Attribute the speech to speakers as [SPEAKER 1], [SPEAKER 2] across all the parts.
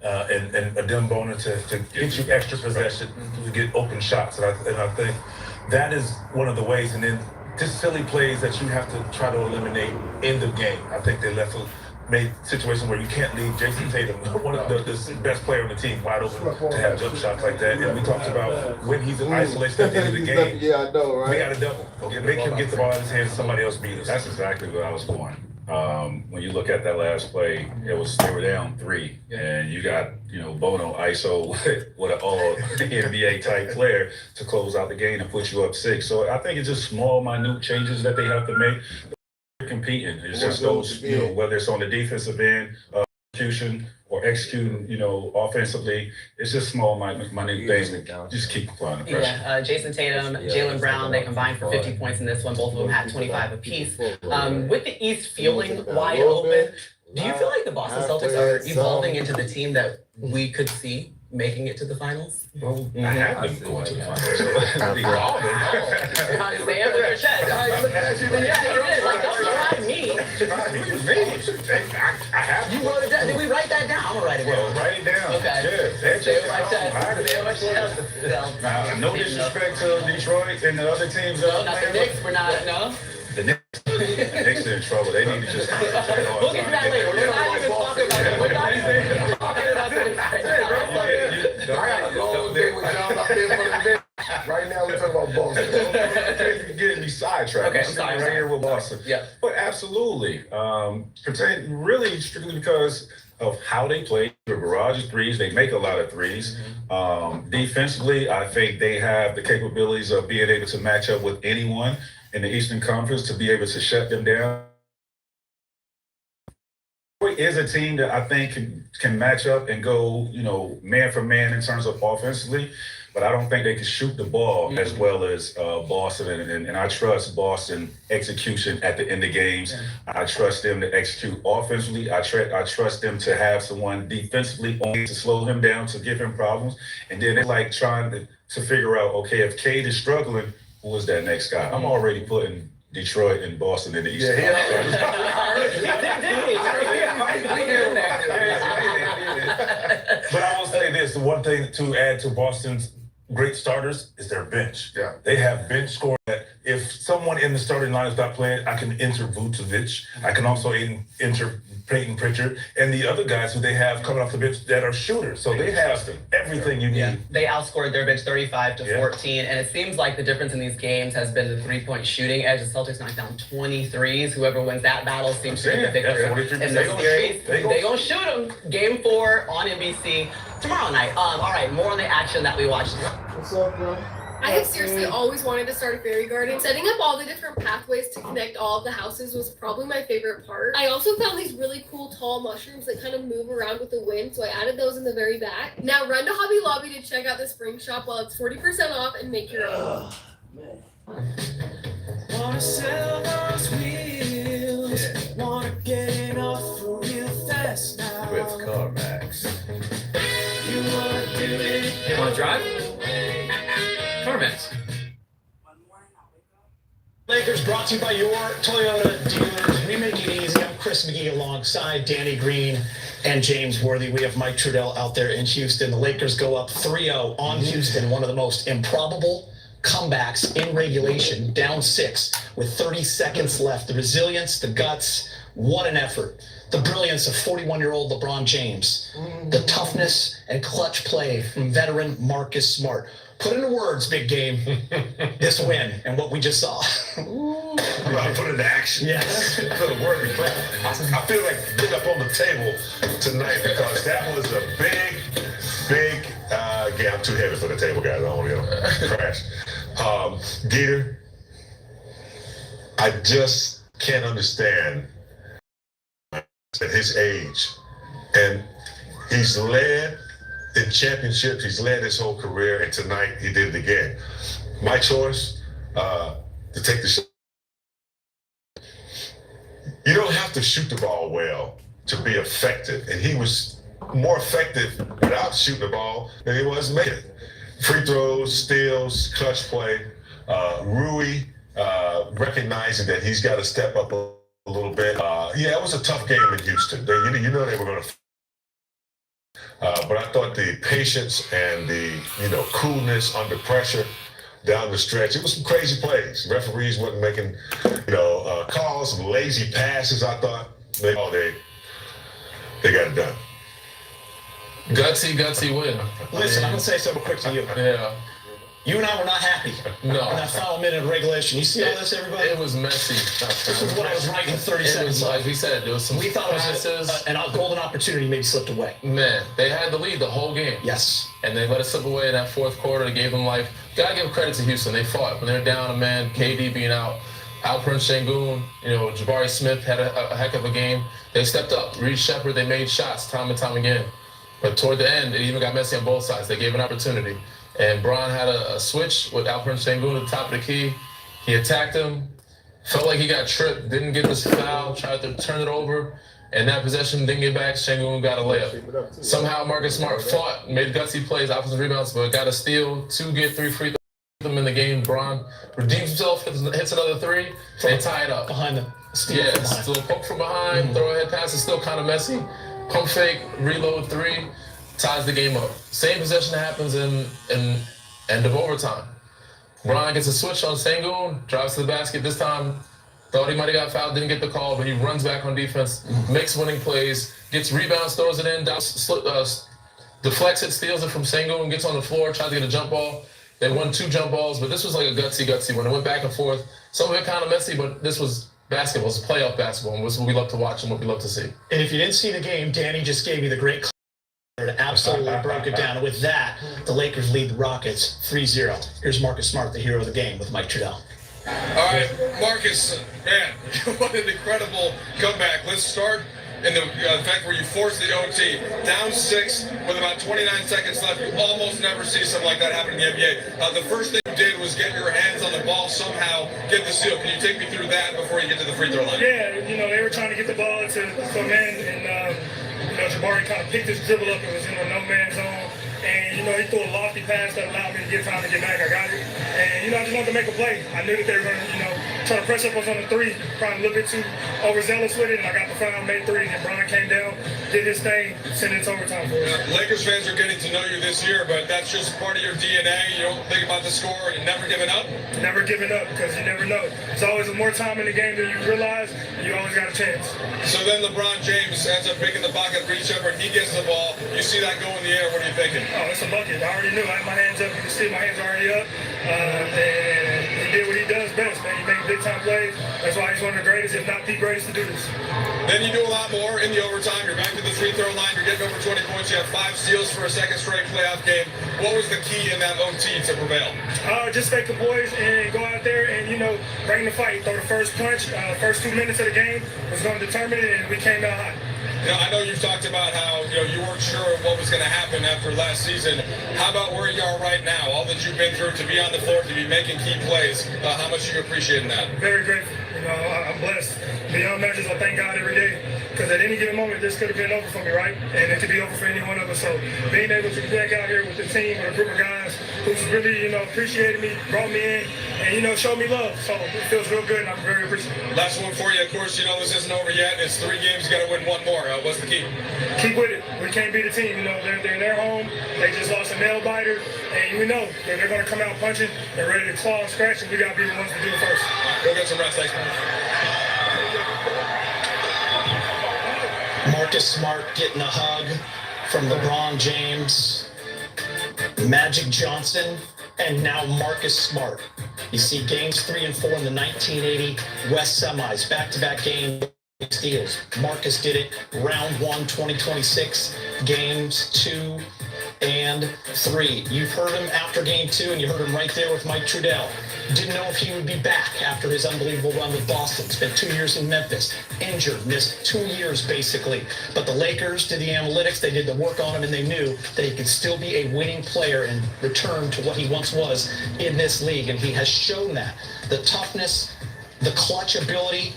[SPEAKER 1] and a dim boner to get you extra possession, to get open shots. And I think that is one of the ways. And then just silly plays that you have to try to eliminate in the game. I think they made situations where you can't leave Jason Tatum, one of the best player on the team, wide open to have jump shots like that. And we talked about when he's in isolation at the end of the game.
[SPEAKER 2] Yeah, I know, right?
[SPEAKER 1] We got to double. Okay, make him get the ball in his hands. Somebody else beat us.
[SPEAKER 3] That's exactly what I was going. When you look at that last play, they were down 3, and you got Bono ISO with an all NBA type player to close out the game and put you up 6. So I think it's just small, minute changes that they have to make. They're competing. It's just those, whether it's on the defensive end, execution or executing, offensively. It's just small, minute things that just keep applying the pressure.
[SPEAKER 4] Yeah, Jason Tatum, Jaylen Brown, they combined for 50 points in this one. Both of them had 25 apiece. With the East feeling wide open, do you feel like the Boston Celtics are evolving into the team that we could see making it to the finals?
[SPEAKER 3] Well, I have been going to the finals. So
[SPEAKER 4] They have their chest. Don't me.
[SPEAKER 3] I have.
[SPEAKER 4] You wrote it down. Did we write that down? I'm gonna write it down.
[SPEAKER 3] Well, write it down.
[SPEAKER 4] Okay.
[SPEAKER 3] Now, no disrespect to Detroit and the other teams.
[SPEAKER 4] No, not the Knicks. We're not. No.
[SPEAKER 3] The Knicks are in trouble. They need to just.
[SPEAKER 4] We'll get to that later. We're not even talking about it. We're not even talking about it.
[SPEAKER 2] I got a long day with y'all up there for the day. Right now, we're talking about Boston.
[SPEAKER 3] You're getting me sidetracked.
[SPEAKER 4] Okay, I'm sorry.
[SPEAKER 3] Right here with Boston.
[SPEAKER 4] Yeah.
[SPEAKER 3] But absolutely. Really strictly because of how they play. The barrage of threes. They make a lot of threes. Defensively, I think they have the capabilities of being able to match up with anyone in the Eastern Conference to be able to shut them down. Detroit is a team that I think can match up and go, man for man in terms of offensively, but I don't think they can shoot the ball as well as Boston. And I trust Boston execution at the end of games. I trust them to execute offensively. I trust them to have someone defensively only to slow him down, to give him problems. And then they're like trying to figure out, okay, if Cade is struggling, who is that next guy? I'm already putting Detroit and Boston in the East.
[SPEAKER 1] But I will say this: the one thing to add to Boston's great starters is their bench.
[SPEAKER 2] Yeah.
[SPEAKER 1] They have bench score that if someone in the starting line is not playing, I can enter Vucevic. I can also enter Peyton Pritchard and the other guys who they have coming off the bench that are shooters. So they have everything you need.
[SPEAKER 4] Yeah. They outscored their bench 35-14, and it seems like the difference in these games has been the three-point shooting. As the Celtics knocked down 23s, whoever wins that battle seems to get the victory. In the series, they gonna shoot them. Game 4 on NBC tomorrow night. All right, more on the action that we watched.
[SPEAKER 2] What's up, bro?
[SPEAKER 5] I have seriously always wanted to start a fairy garden. Setting up all the different pathways to connect all of the houses was probably my favorite part. I also found these really cool tall mushrooms that kind of move around with the wind, so I added those in the very back. Now run to Hobby Lobby to check out the spring shop while it's 40% off and make your own.
[SPEAKER 6] Wanna sell those wheels, wanna get it off for real fast now.
[SPEAKER 7] With CarMax.
[SPEAKER 6] You wanna do it.
[SPEAKER 8] You wanna drive? CarMax.
[SPEAKER 9] Lakers brought to you by your Toyota dealers. We make it easy. I'm Chris McGee alongside Danny Green and James Worthy. We have Mike Trudell out there in Houston. The Lakers go up 3-0 on Houston, one of the most improbable comebacks in regulation, down 6 with 30 seconds left. The resilience, the guts, what an effort. The brilliance of 41-year-old LeBron James. The toughness and clutch play from veteran Marcus Smart. Put into words, big game, this win and what we just saw.
[SPEAKER 10] Put into action.
[SPEAKER 9] Yes.
[SPEAKER 10] Put a word in play. I feel like getting up on the table tonight because that was a big game. I'm too heavy for the table, guys. I don't want to crash. Dieter, I just can't understand at his age. And he's led in championships, he's led his whole career, and tonight he did it again. My choice to take the shot. You don't have to shoot the ball well to be effective, and he was more effective without shooting the ball than he was making it. Free throws, steals, clutch play. Rui recognizing that he's got to step up a little bit. Yeah, it was a tough game in Houston. You know they were going to. But I thought the patience and the coolness under pressure down the stretch. It was some crazy plays. Referees wasn't making calls, some lazy passes. I thought they got it done.
[SPEAKER 8] Gutsy win.
[SPEAKER 9] Listen, I'm gonna say something quick to you.
[SPEAKER 8] Yeah.
[SPEAKER 9] You and I were not happy.
[SPEAKER 8] No.
[SPEAKER 9] In that final minute of regulation. You see all this, everybody?
[SPEAKER 8] It was messy.
[SPEAKER 9] This is what I was writing 30
[SPEAKER 8] It
[SPEAKER 9] seconds
[SPEAKER 8] was
[SPEAKER 9] left.
[SPEAKER 8] like we said, there was some
[SPEAKER 9] We thought it was
[SPEAKER 8] passes.
[SPEAKER 9] a golden opportunity, maybe slipped away.
[SPEAKER 8] Man, they had the lead the whole game.
[SPEAKER 9] Yes.
[SPEAKER 8] And they let it slip away in that fourth quarter. They gave them life. Gotta give credit to Houston. They fought. When they're down a man, KD being out, Alperen Sengun, Jabari Smith had a heck of a game. They stepped up. Reed Shepard, they made shots time and time again. But toward the end, it even got messy on both sides. They gave an opportunity. And Bron had a switch with Alperen Sengun at the top of the key. He attacked him. Felt like he got tripped. Didn't get this foul. Tried to turn it over. And that possession didn't get back. Sengun got a layup. Somehow Marcus Smart fought, made gutsy plays, offensive rebounds, but got a steal. 2 get 3 free throws them in the game. Bron redeems himself, hits another 3, and tie it up.
[SPEAKER 9] Behind the steal.
[SPEAKER 8] Yeah,
[SPEAKER 9] from behind.
[SPEAKER 8] still poke from behind, throw ahead pass is still kind of messy. Pump fake, reload 3, ties the game up. Same possession happens in end of overtime. Bron gets a switch on Sengun, drives to the basket. This time, thought he might have got fouled, didn't get the call, but he runs back on defense, makes winning plays, gets rebounds, throws it in, deflects it, steals it from Sengun, gets on the floor, tries to get a jump ball. They won 2 jump balls, but this was like a gutsy one. It went back and forth. Some of it kind of messy, but this was basketball. It's playoff basketball, and this is what we love to watch and what we love to see.
[SPEAKER 9] And if you didn't see the game, Danny just gave you the great and absolutely broke it down. And with that, the Lakers lead the Rockets 3-0. Here's Marcus Smart, the hero of the game, with Mike Trudell.
[SPEAKER 2] All right, Marcus, man, what an incredible comeback. Let's start in the fact where you forced the OT, down 6 with about 29 seconds left. You almost never see something like that happen in the NBA. The first thing you did was get your hands on the ball, somehow get the steal. Can you take me through that before you get to the free throw line?
[SPEAKER 7] Yeah, they were trying to get the ball to some men, and Jabari kind of picked his dribble up. It was in a no-man zone. And, he threw a lofty pass that allowed me to get time to get back. I got it. And, I just wanted to make a play. I knew that they were going to, try to press up us on the 3, probably a little bit too overzealous with it. And I got the foul, made 3, and then Bron came down, did his thing, sent it to overtime for us.
[SPEAKER 2] Lakers fans are getting to know you this year, but that's just part of your DNA. You don't think about the score and never giving up?
[SPEAKER 7] Never giving up, because you never know. There's always more time in the game than you realize, and you always got a chance.
[SPEAKER 2] So then LeBron James ends up picking the pocket, Reed Shepard, he gets the ball. You see that go in the air, what are you thinking?
[SPEAKER 7] Oh, it's a bucket. I already knew. I had my hands up. You can see my hands already up. And he did what he does best, man. He made big-time plays. That's why he's one of the greatest, if not the greatest, to do this.
[SPEAKER 2] Then you do a lot more in the overtime. You're back to the free throw line. You're getting over 20 points. You have 5 steals for a second straight playoff game. What was the key in that OT to prevail?
[SPEAKER 7] Just take the boys and go out there and, bring the fight. Throw the first punch. First 2 minutes of the game was going to determine it, and we came out hot.
[SPEAKER 2] I know you've talked about how you weren't sure what was going to happen after last season. How about where you are right now? All that you've been through, to be on the floor, to be making key plays. How much are you appreciating that?
[SPEAKER 7] Very grateful. I'm blessed. Beyond measures, I thank God every day. Because at any given moment, this could have been over for me, right? And it could be over for any one of us. So being able to be back out here with the team, with a group of guys who's really, appreciated me, brought me in, and, showed me love. So it feels real good, and I'm very appreciative.
[SPEAKER 2] Last one for you. Of course, this isn't over yet. It's 3 games. You got to win 1 more. What's the key?
[SPEAKER 7] Keep with it. We can't beat the team. They're their home. They just lost a nail biter, and we know they're going to come out punching. They're ready to claw and scratch, and we got to be the ones to do it first.
[SPEAKER 2] Go get some rest. Thanks, man.
[SPEAKER 9] Marcus Smart getting a hug from LeBron James, Magic Johnson, and now Marcus Smart. You see games 3 and 4 in the 1980 West semis, back-to-back game steals. Marcus did it round 1, 2026, games 2 and 3. You've heard him after game 2, and you heard him right there with Mike Trudell. Didn't know if he would be back after his unbelievable run with Boston. Spent 2 years in Memphis, injured, missed 2 years basically. But the Lakers did the analytics, they did the work on him, and they knew that he could still be a winning player and return to what he once was in this league. And he has shown that. The toughness, the clutch ability.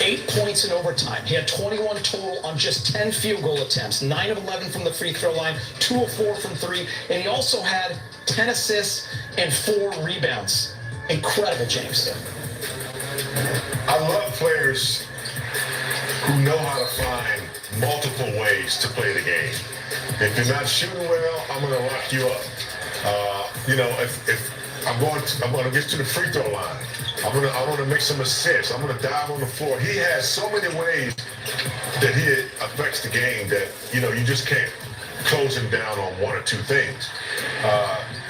[SPEAKER 9] 8 points in overtime. He had 21 total on just 10 field goal attempts, 9 of 11 from the free throw line, 2 of 4 from 3, and he also had 10 assists and 4 rebounds. Incredible, James.
[SPEAKER 10] I love players who know how to find multiple ways to play the game. If you're not shooting well, I'm going to lock you up. If I'm going to get to the free throw line. I'm going to make some assists. I'm going to dive on the floor. He has so many ways that he affects the game that, you just can't close him down on one or two things.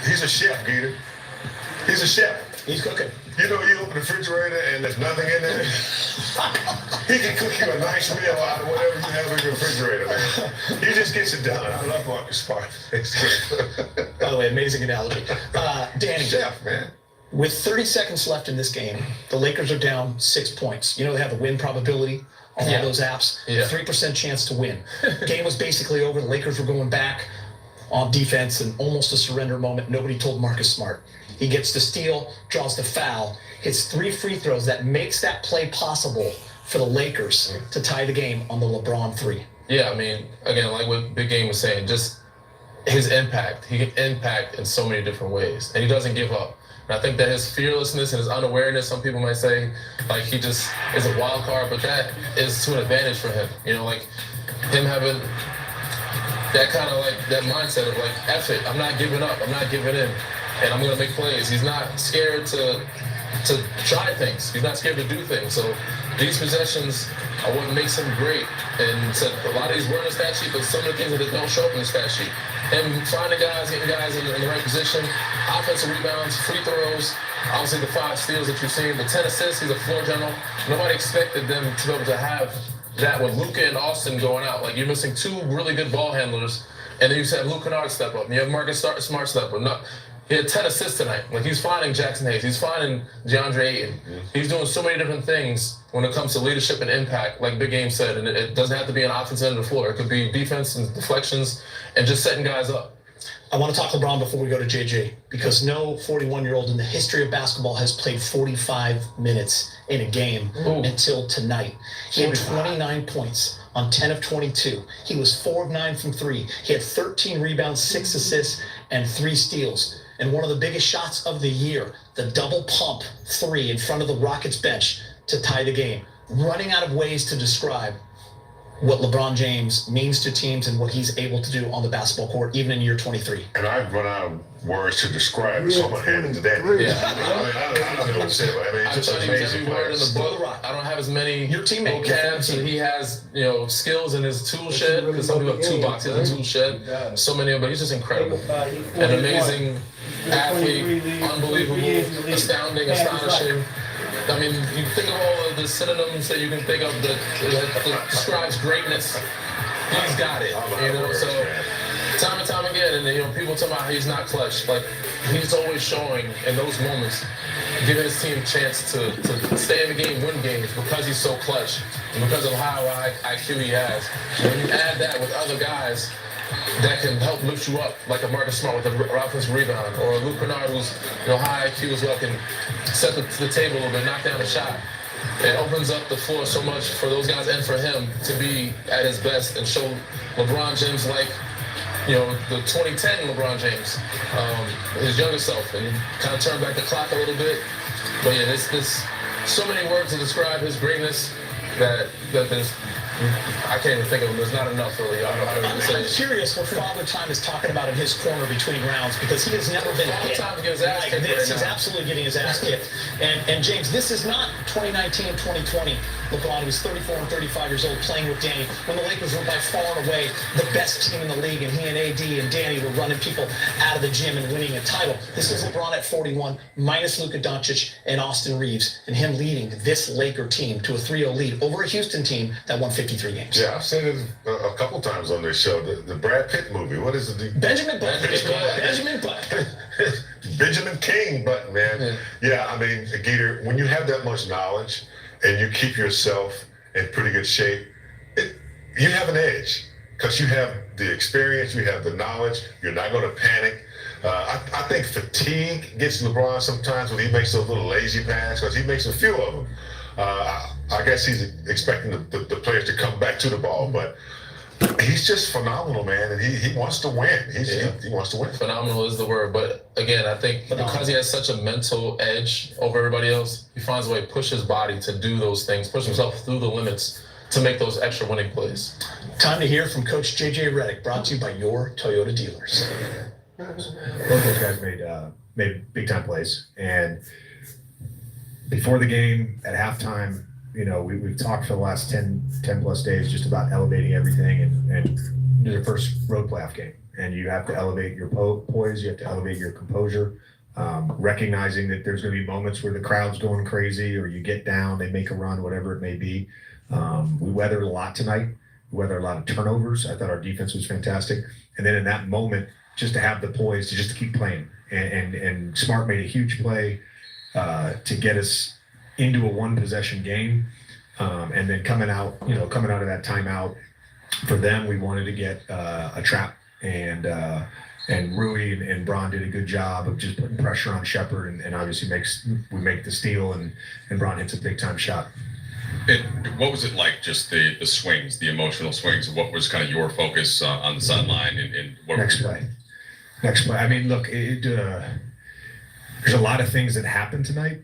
[SPEAKER 10] He's a chef, Gator. He's a chef.
[SPEAKER 9] He's cooking.
[SPEAKER 10] You open the refrigerator and there's nothing in there. He can cook you a nice meal out of whatever you have in your refrigerator, man. He just gets it done. I love Marcus Smart.
[SPEAKER 9] By the way, amazing analogy. Danny.
[SPEAKER 10] Chef, man.
[SPEAKER 9] With 30 seconds left in this game, the Lakers are down 6 points. They have the win probability on all those apps. 3% chance to win. Game was basically over. The Lakers were going back on defense and almost a surrender moment. Nobody told Marcus Smart. He gets the steal, draws the foul, hits 3 free throws that makes that play possible for the Lakers to tie the game on the LeBron 3.
[SPEAKER 8] Yeah, I mean, again, like what Big Game was saying, just his impact. He can impact in so many different ways, and he doesn't give up. And I think that his fearlessness and his unawareness, some people might say, like he just is a wild card, but that is to an advantage for him. Like him having that kind of that mindset of F it, I'm not giving up, I'm not giving in, and I'm gonna make plays. He's not scared to try things. He's not scared to do things. So these possessions are what makes him great. And so a lot of these were in the stat sheet, but some of the things that don't show up in the stat sheet. And finding guys, getting guys in the right position, offensive rebounds, free throws, obviously the 5 steals that you've seen, the 10 assists, he's a floor general. Nobody expected them to be able to have that with Luka and Austin going out. You're missing 2 really good ball handlers, and then you have Luke Kennard step up, and you have Marcus Smart step up. He had 10 assists tonight. He's finding Jackson Hayes. He's finding DeAndre Ayton. He's doing so many different things when it comes to leadership and impact, like Big Game said. And it doesn't have to be an offensive end of the floor. It could be defense and deflections and just setting guys up.
[SPEAKER 9] I want to talk LeBron before we go to JJ, because no 41-year-old in the history of basketball has played 45 minutes in a game until tonight. He had 29 points on 10 of 22. He was 4 of 9 from 3. He had 13 rebounds, 6 assists, and 3 steals. And one of the biggest shots of the year, the double pump 3 in front of the Rockets bench to tie the game. Running out of ways to describe what LeBron James means to teams and what he's able to do on the basketball court, even in year 23.
[SPEAKER 10] And I've run out of words to describe it, so I'm going to hand it to Danny.
[SPEAKER 8] Yeah.
[SPEAKER 10] I don't know what to say about it. It's just amazing
[SPEAKER 8] every word in the book. I don't have as many vocabs, and he has skills in his tool shed, because some people have toolbox, he has a tool shed. So many of them, but he's just incredible. An amazing athlete, unbelievable, astounding, astonishing. I mean, you think of all of the synonyms that you can think of that describes greatness. He's got it, So time and time again, and people talk about how he's not clutch. He's always showing in those moments, giving his team a chance to stay in the game, win games, because he's so clutch and because of how high IQ he has. When you add that with other guys that can help lift you up, like a Marcus Smart with an offensive rebound, or a Luke Kennard who's high IQ as well, can set the table a little bit, knock down a shot. It opens up the floor so much for those guys and for him to be at his best and show LeBron James the 2010 LeBron James, his younger self, and kind of turn back the clock a little bit. But yeah, there's so many words to describe his greatness that there's I can't even think of him. There's not enough, really.
[SPEAKER 9] I'm curious what Father Time is talking about in his corner between rounds, because he has never been hit
[SPEAKER 8] time to get his ass kicked
[SPEAKER 9] this.
[SPEAKER 8] Right
[SPEAKER 9] He's absolutely getting his ass kicked. And James, this is not 2019, 2020. LeBron was 34 and 35 years old playing with Danny when the Lakers were by far and away the best team in the league, and he and AD and Danny were running people out of the gym and winning a title. This is LeBron at 41, minus Luka Doncic and Austin Reeves, and him leading this Laker team to a 3-0 lead over a Houston team that won 53 games.
[SPEAKER 10] Yeah, I've seen it a couple times on this show. The Brad Pitt movie. What is it?
[SPEAKER 9] Benjamin Button. Benjamin Button.
[SPEAKER 10] Benjamin King Button, man. Yeah, I mean, Gator, when you have that much knowledge and you keep yourself in pretty good shape, you have an edge because you have the experience, you have the knowledge, you're not going to panic. I think fatigue gets LeBron sometimes when he makes those little lazy passes, because he makes a few of them. I guess he's expecting the players to come back to the ball, but he's just phenomenal, man, and he wants to win. He wants to win.
[SPEAKER 8] Phenomenal is the word, but again, I think because he has such a mental edge over everybody else, he finds a way to push his body to do those things, push himself through the limits to make those extra winning plays.
[SPEAKER 9] Time to hear from Coach JJ Redick, brought to you by your Toyota dealers.
[SPEAKER 11] Both those guys made big time plays, and before the game, at halftime, we've talked for the last 10 plus days just about elevating everything, and their first road playoff game, and you have to elevate your poise, you have to elevate your composure, recognizing that there's going to be moments where the crowd's going crazy, or you get down, they make a run, whatever it may be. We weathered a lot tonight. We weathered a lot of turnovers. I thought our defense was fantastic, and then in that moment, just to have the poise to keep playing, and Smart made a huge play to get us into a one possession game, and then coming out of that timeout, for them we wanted to get a trap, and Rui and Braun did a good job of just putting pressure on Shepard, and obviously we make the steal, and Braun hits a big time shot.
[SPEAKER 2] What was it like, just the swings, the emotional swings? What was kind of your focus on the sideline, and what
[SPEAKER 11] Next play. I mean, look, there's a lot of things that happened tonight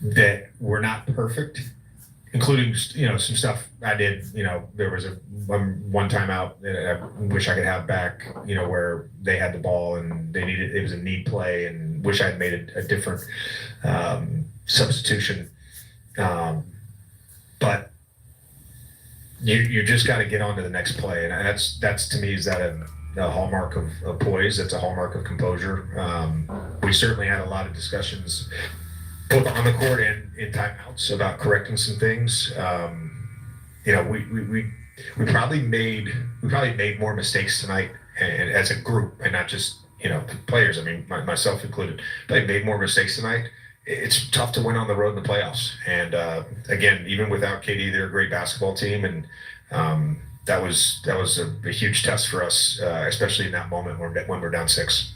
[SPEAKER 11] that were not perfect, including some stuff I did. There was one timeout that I wish I could have back. Where they had the ball and it was a need play, and wish I had made a different substitution. But you just got to get on to the next play, and that's to me, is that a hallmark of poise. That's a hallmark of composure. We certainly had a lot of discussions both on the court and in timeouts about correcting some things. We probably made more mistakes tonight, and as a group, and not just the players. I mean, myself included. They made more mistakes tonight. It's tough to win on the road in the playoffs, and again, even without KD, they're a great basketball team, and that was a huge test for us, especially in that moment when we're down 6.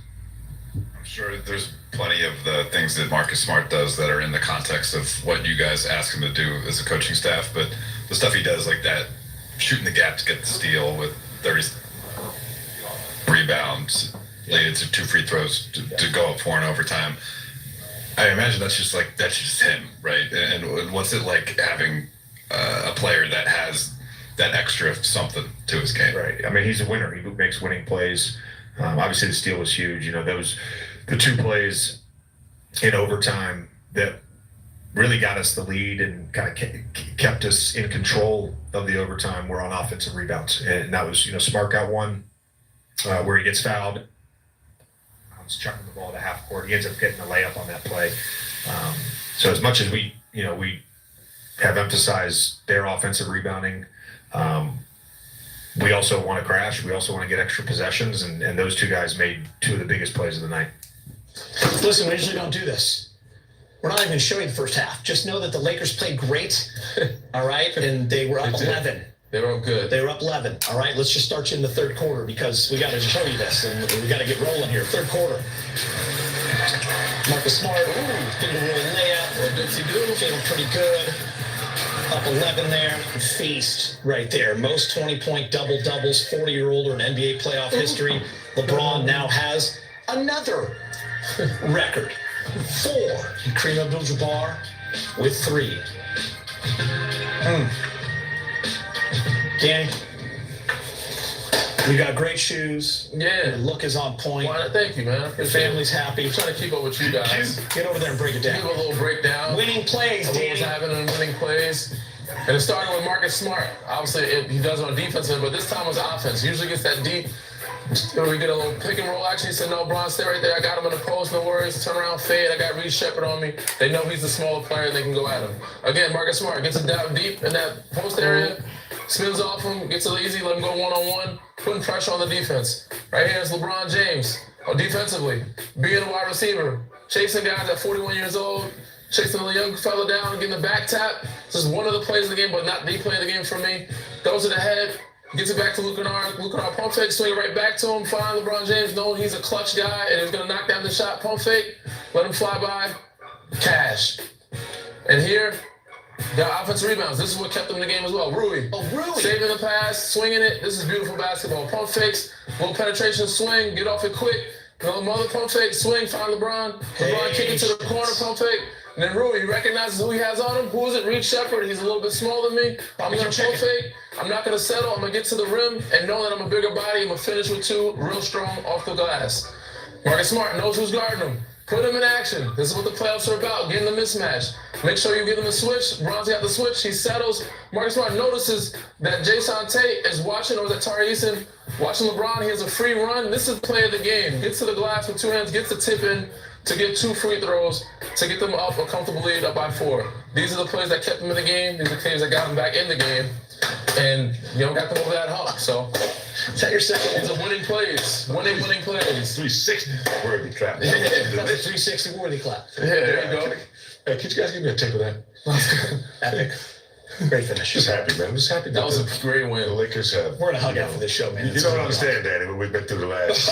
[SPEAKER 2] I'm sure there's plenty of the things that Marcus Smart does that are in the context of what you guys ask him to do as a coaching staff, but the stuff he does, like that, shooting the gap to get the steal with 30 rebounds, leading to 2 free throws to go up 4 in overtime. I imagine that's just him, right? And what's it like having a player that has that extra something to his game?
[SPEAKER 11] Right. I mean, he's a winner. He makes winning plays. Obviously, the steal was huge. Those the 2 plays in overtime that really got us the lead and kind of kept us in control of the overtime were on offensive rebounds, and that was Smart got one where he gets fouled. He's chucking the ball to half court. He ends up getting a layup on that play. So as much as we have emphasized their offensive rebounding, we also want to crash. We also want to get extra possessions, and those 2 guys made 2 of the biggest plays of the night.
[SPEAKER 9] Listen, we usually don't do this. We're not even going to show you the first half. Just know that the Lakers played great, all right? And they were up 11.
[SPEAKER 8] They were up good.
[SPEAKER 9] They were up 11. All right, let's just start you in the third quarter, because we got to show you this, and we got to get rolling here. Third quarter. Marcus Smart, getting a little layup. Feeling pretty good. Up 11 there. Feast right there. Most 20-point double-doubles, 40-year-old in NBA playoff history. LeBron now has another record. 4. Kareem Abdul-Jabbar with 3. Danny, you got great shoes.
[SPEAKER 8] Yeah.
[SPEAKER 9] Your look is on point.
[SPEAKER 8] Well, thank you, man.
[SPEAKER 9] Your family's happy.
[SPEAKER 8] I'm trying to keep up with you guys.
[SPEAKER 9] Get over there and break it down.
[SPEAKER 8] Give a little breakdown.
[SPEAKER 9] Winning plays,
[SPEAKER 8] What
[SPEAKER 9] Danny.
[SPEAKER 8] was happening in winning plays. And it started with Marcus Smart. Obviously, he does it on defense, but this time it was offense. He usually gets that deep. We get a little pick and roll action. He said, no, Bron, stay right there. I got him in the post, no worries. Turn around, fade. I got Reed Shepard on me. They know he's the smaller player, and they can go at him. Again, Marcus Smart gets it down deep in that post area, spins off him, gets it easy, let him go one-on-one, putting pressure on the defense. Right here is LeBron James, defensively, being a wide receiver, chasing guys at 41 years old, chasing a young fella down, getting the back tap. This is one of the plays of the game, but not the play of the game for me. Goes to the head, gets it back to Luke Kennard. Luke Kennard pump fake, swing it right back to him. Fine, LeBron James, knowing he's a clutch guy and he's going to knock down the shot. Pump fake, let him fly by. Cash. And here, got offensive rebounds. This is what kept them in the game as well. Rui. Saving the pass, swinging it. This is beautiful basketball. Pump fakes, little penetration swing, get off it quick. Another pump fake, swing, find LeBron. LeBron kick it to the corner, pump fake. And then Rui, he recognizes who he has on him. Who is it? Reed Shepherd. He's a little bit smaller than me. I'm going to pull fake. I'm not going to settle. I'm going to get to the rim and know that I'm a bigger body. I'm going to finish with two, real strong off the glass. Marcus Smart knows who's guarding him. Put him in action. This is what the playoffs are about, getting the mismatch. Make sure you give him a switch. Bronze got the switch. He settles. Marcus Smart notices that Jason Tate is watching, or is that Tari Eason, watching LeBron. He has a free run. This is the play of the game. Gets to the glass with two hands, gets the tip in to get 2 free throws to get them up a comfortable lead up by 4. These are the plays that kept them in the game. These are the plays that got them back in the game. And, got them over that hump. So,
[SPEAKER 9] is that your second?
[SPEAKER 8] These are winning plays. Winning plays.
[SPEAKER 10] 360 worthy clap.
[SPEAKER 9] Yeah, that's a 360 worthy clap.
[SPEAKER 8] Yeah, there you go.
[SPEAKER 10] Hey, could you guys give me a tape of that?
[SPEAKER 9] Epic. Great finish.
[SPEAKER 10] Just happy, man. I'm just happy
[SPEAKER 8] that was a great win.
[SPEAKER 10] The Lakers have.
[SPEAKER 9] We're going to hug out for this show, man.
[SPEAKER 10] You don't understand, Danny, what we've been through the last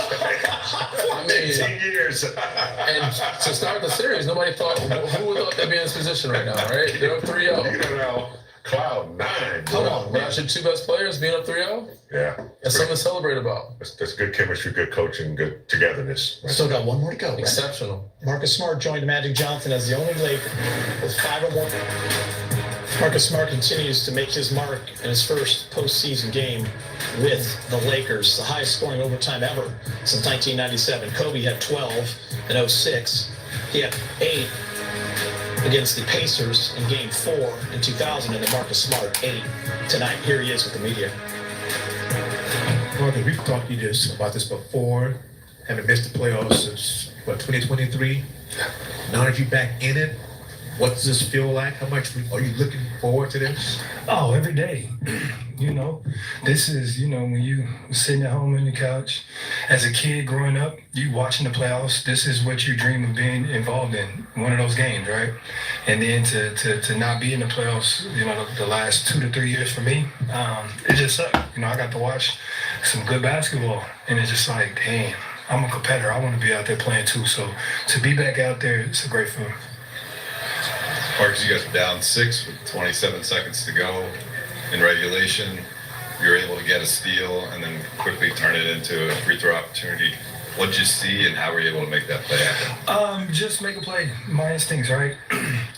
[SPEAKER 10] 10 years.
[SPEAKER 8] And to start the series, nobody thought, who would thought they'd be in this position right now, right? They're up 3-0.
[SPEAKER 10] You're now cloud 9.
[SPEAKER 8] Come on, man. Should 2 best players being up 3-0?
[SPEAKER 10] Yeah.
[SPEAKER 8] That's something to celebrate about.
[SPEAKER 10] That's good chemistry, good coaching, good togetherness. Right?
[SPEAKER 9] Still got one more to go. Right?
[SPEAKER 8] Exceptional.
[SPEAKER 9] Marcus Smart joined Magic Johnson as the only Laker with 5 or more. Marcus Smart continues to make his mark in his first postseason game with the Lakers, the highest scoring overtime ever since 1997. Kobe had 12 in 06. He had 8 against the Pacers in Game 4 in 2000, and then Marcus Smart 8 tonight. Here he is with the media.
[SPEAKER 1] Marcus, we've talked to you about this before. Haven't missed the playoffs since 2023. Now that you're back in it, what does this feel like? How much are you looking forward to this?
[SPEAKER 7] Oh, every day. This is, when you sitting at home on your couch as a kid growing up, you watching the playoffs, this is what you dream of being involved in, one of those games, right? And then to not be in the playoffs, the last 2 to 3 years for me, it just sucked. I got to watch some good basketball, and it's just like, damn, I'm a competitor. I want to be out there playing too. So to be back out there, it's a great feeling.
[SPEAKER 2] Marcus, you guys were down 6 with 27 seconds to go in regulation. You were able to get a steal and then quickly turn it into a free throw opportunity. What did you see, and how were you able to make that play happen?
[SPEAKER 7] Just make a play. My instincts, right?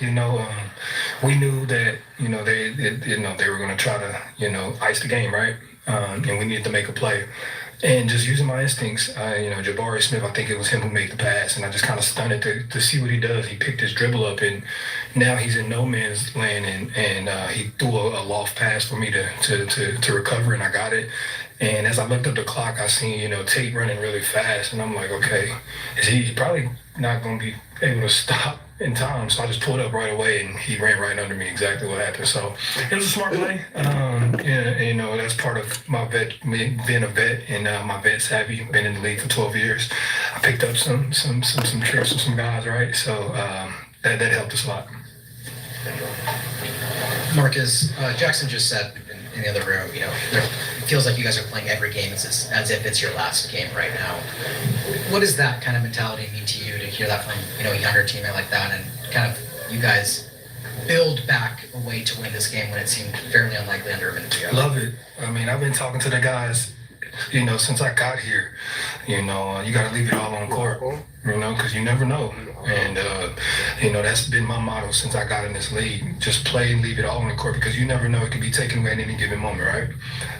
[SPEAKER 7] We knew that they were going to try to ice the game, right? And we needed to make a play. And just using my instincts, Jabari Smith, I think it was him who made the pass, and I just kind of stunned it to see what he does. He picked his dribble up, and now he's in no man's land, and he threw a loft pass for me to recover, and I got it. And as I looked at the clock, I seen, Tate running really fast, and I'm like, okay, is he probably not going to be able to stop in time? So I just pulled up right away, and he ran right under me, exactly what happened. So it was a smart play. That's part of my being a vet and my vet savvy, been in the league for 12 years. I picked up some tricks from some guys, right? So that helped us a lot.
[SPEAKER 12] Marcus, Jackson just said in the other room, it feels like you guys are playing every game as if it's your last game right now. What does that kind of mentality mean to you to hear that from, a younger teammate like that, and kind of you guys build back a way to win this game when it seemed fairly unlikely under a minute to go?
[SPEAKER 7] Love it. I mean, I've been talking to the guys, since I got here. You got to leave it all on the court, because you never know. And, that's been my motto since I got in this league. Just play and leave it all on the court, because you never know, it can be taken away at any given moment, right?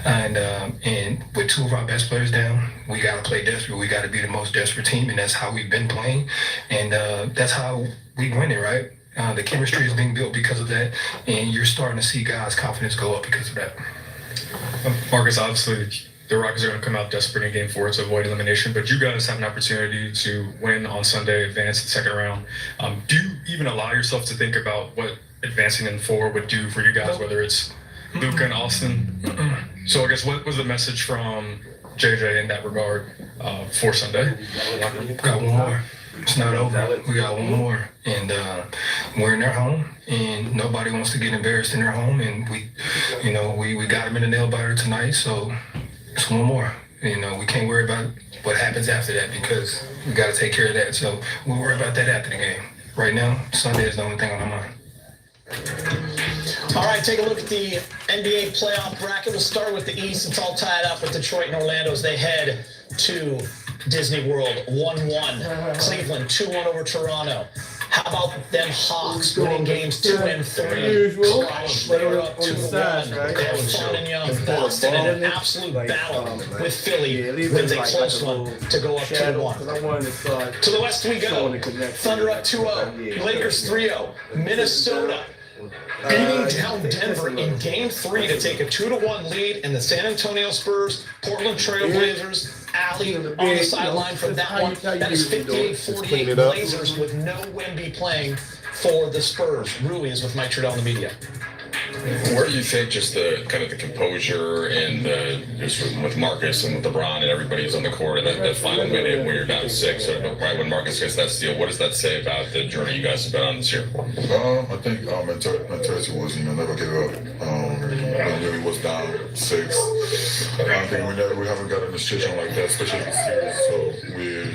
[SPEAKER 7] And with 2 of our best players down, we got to play desperate. We got to be the most desperate team, and that's how we've been playing. And that's how we win it, right? The chemistry is being built because of that, and you're starting to see guys' confidence go up because of that.
[SPEAKER 13] Marcus, obviously, the Rockets are going to come out desperate in Game 4 to avoid elimination, but you guys have an opportunity to win on Sunday, advance to the second round. Do you even allow yourself to think about what advancing in 4 would do for you guys, whether it's Luka and Austin? So I guess what was the message from JJ in that regard for Sunday?
[SPEAKER 7] Got one more. It's not over. We got one more, and we're in their home, and nobody wants to get embarrassed in their home, and we got them in the nail biter tonight, so it's one more. We can't worry about what happens after that, because we got to take care of that. So we'll worry about that after the game. Right now, Sunday is the only thing on my mind.
[SPEAKER 9] All right, take a look at the NBA playoff bracket. We'll start with the East. It's all tied up with Detroit and Orlando as they head to Disney World. 1-1. Cleveland 2-1 over Toronto. How about them Hawks winning games 2 and 3? Clutch, they were up 2-1. They have fun and young. Boston in an absolute battle with Philly wins a close one to go up 2-1. To the West we go. Thunder up 2-0. Lakers 3-0. Minnesota beating down Denver in Game 3 to take a 2-1 lead, and the San Antonio Spurs, Portland Trail Blazers, Allie on the sideline from that one. That is 58-48 Blazers with no Wemby playing for the Spurs. Rui is with Mike Trudell in the media.
[SPEAKER 2] Where do you think just the kind of the composure and just with Marcus and with LeBron and everybody who's on the court and that final minute when you're down 6, or right when Marcus gets that steal, what does that say about the journey you guys have been on this year?
[SPEAKER 14] I think mentality was, never give up. When we was down 6, I don't think we haven't gotten a situation like that, especially this series. So we're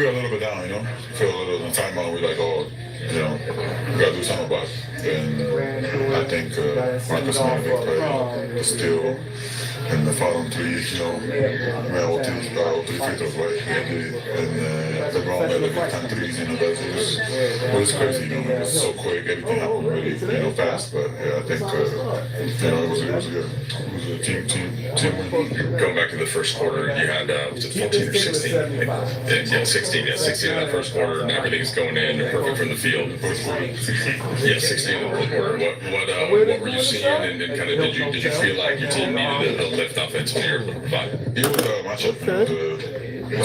[SPEAKER 14] a little bit down, feel a little timeout. We're like, oh, we gotta do something about it. And I think Marcus made a big play, the steal, and the foul on 3, we had all three free throws, right? And LeBron made like 10 threes, it was crazy, it was so quick, everything happened really, fast, but yeah, I think, it was a team win.
[SPEAKER 2] Going back to the first quarter, you had, was it 14 or 16? Yeah, 16 in that first quarter, and everything's going in, perfect from the field. Yeah, 16 in the fourth quarter. What were you seeing, and kind of did you feel like your team needed a lift offensively or provide?
[SPEAKER 14] It was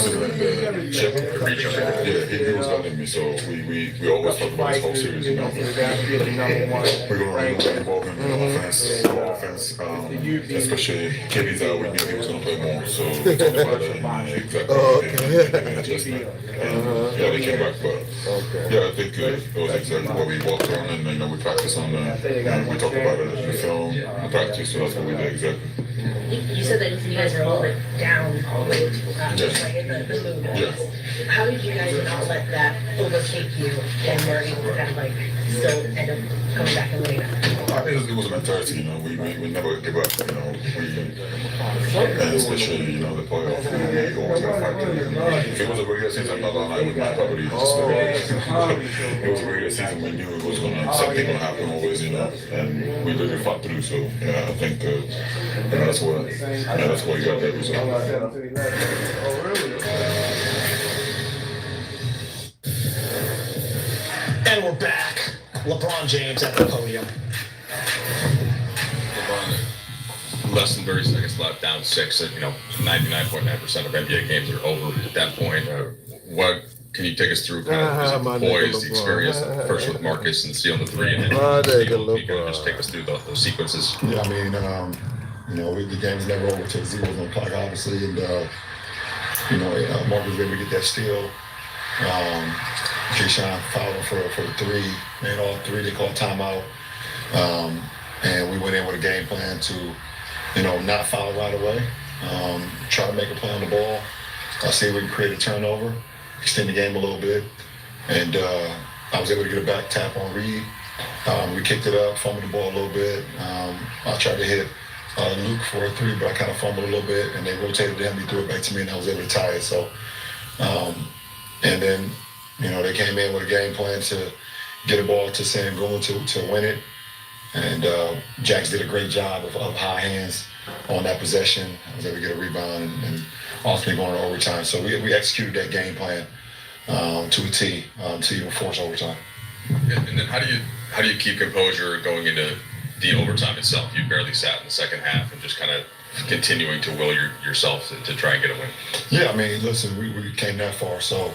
[SPEAKER 14] a matchup, he was guarding me, so we always talk about this whole series, we're going to involve him in offense, especially KD's out, we knew he was going to play more, so we talked about it and exactly adjustment. And they came back, but yeah, I think it was exactly what we walked on, and we practiced on we talked about it in the film, practice, so that's what we did exactly.
[SPEAKER 15] You said that you guys are a little bit down just like in the mood.
[SPEAKER 14] Yeah.
[SPEAKER 15] How did you guys not let that overtake you and were able to kind of like still end up coming back and winning that?
[SPEAKER 14] I think it was a mentality, we never give up, and especially, the playoff, we always got to fight through. If it was a regular season, I'm not gonna lie, we might probably just it was a regular season, we knew it was something gonna happen always, and we literally fought through, so yeah, I think, that's why you got that result.
[SPEAKER 9] And we're back. LeBron James at the podium.
[SPEAKER 2] LeBron, less than 30 seconds left, down 6. 99.9% of NBA games are over at that point. What can you take us through kind of the poise, the experience, first with Marcus and stealing the 3, and then you can just take us through those sequences?
[SPEAKER 14] Yeah, the game's never over till 0's on the clock, obviously, and Marcus was able to get that steal. Keyshawn fouled him for the 3, and all 3 they called timeout. And we went in with a game plan to, not foul right away, try to make a play on the ball, see if we can create a turnover, extend the game a little bit, and I was able to get a back tap on Reed. We kicked it up, fumbled the ball a little bit. I tried to hit Luke for a 3, but I kind of fumbled a little bit, and they rotated him. He threw it back to me, and I was able to tie it. So, and then, they came in with a game plan to get a ball to San Antonio to win it. And Jax did a great job of high hands on that possession. I was able to get a rebound and ultimately going to overtime. So we executed that game plan to a T to even force overtime.
[SPEAKER 2] And then how do you keep composure going into the overtime itself? You barely sat in the second half and just kind of continuing to will yourself to try and get a win.
[SPEAKER 14] Yeah, listen, we came that far, so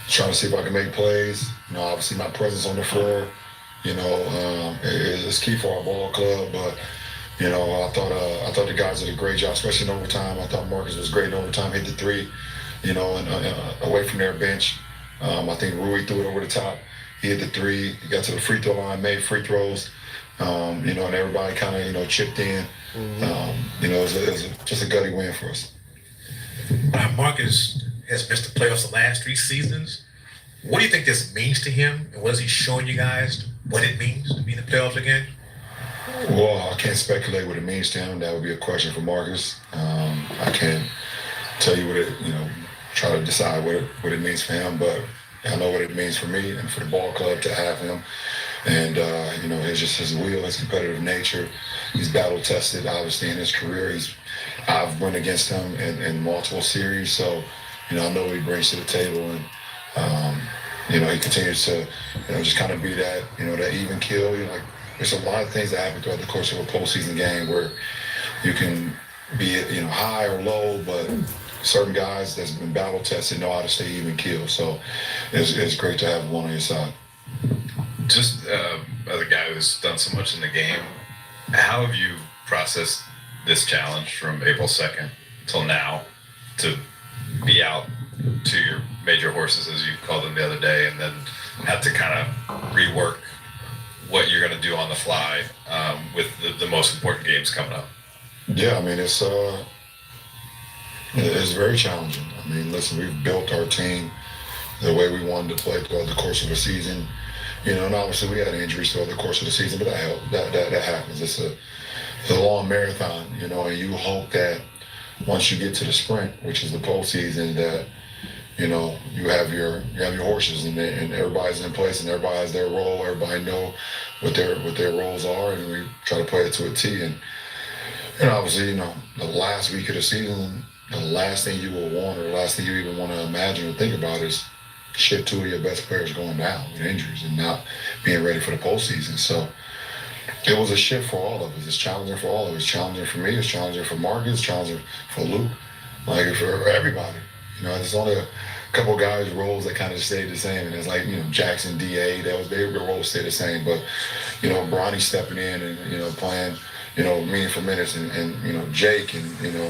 [SPEAKER 14] trying to see if I can make plays. Obviously my presence on the floor, is key for our ball club. But I thought the guys did a great job, especially in overtime. I thought Marcus was great in overtime, hit the 3, and away from their bench. I think Rui threw it over the top. He hit the 3. He got to the free throw line, made free throws. And everybody kind of chipped in. It was just a gutty win for us.
[SPEAKER 16] Marcus has missed the playoffs the last 3 seasons. What do you think this means to him, and what is he showing you guys what it means to be in the playoffs again?
[SPEAKER 14] Well, I can't speculate what it means to him. That would be a question for Marcus. I can't tell you what it, try to decide what it means for him. But I know what it means for me and for the ball club to have him. And, you know, his will, his competitive nature. He's battle tested, obviously, in his career. I've run against him in multiple series. So, you know, I know what he brings to the table. And, you know, he continues to, you know, just kind of be that, you know, that even kill. You know, like, there's a lot of things that happen throughout the course of a postseason game where you can be, you know, high or low, but certain guys that's been battle tested know how to stay even keel. So it's great to have one on your side.
[SPEAKER 17] Just as a guy who's done so much in the game, how have you processed this challenge from April 2nd till now to be out to your major horses, as you called them the other day, and then have to kind of rework what you're going to do on the fly with the most important games coming up?
[SPEAKER 14] Yeah, I mean, it's very challenging. I mean, listen, we've built our team the way we wanted to play throughout the course of the season. You know, and obviously we had injuries throughout the course of the season, but that helped. That happens. It's a long marathon, you know, and you hope that once you get to the sprint, which is the postseason, that, you know, you have your horses and everybody's in place and everybody has their role. Everybody know what their roles are, and we try to play it to a T. And obviously, you know, the last week of the season, the last thing you will want, or the last thing you even want to imagine or think about is shit, two of your best players going down with injuries and not being ready for the postseason. So it was a shift for all of us. It's challenging for all of us. It's challenging for me. It's challenging for Marcus. It's challenging for Luke. Like, for everybody. You know, there's only a couple guys' roles that kind of stayed the same. And it's like, you know, Jackson, DA, their roles stayed the same. But, you know, Bronny stepping in and, you know, playing, you know, meaningful minutes, and you know, Jake, and, you know,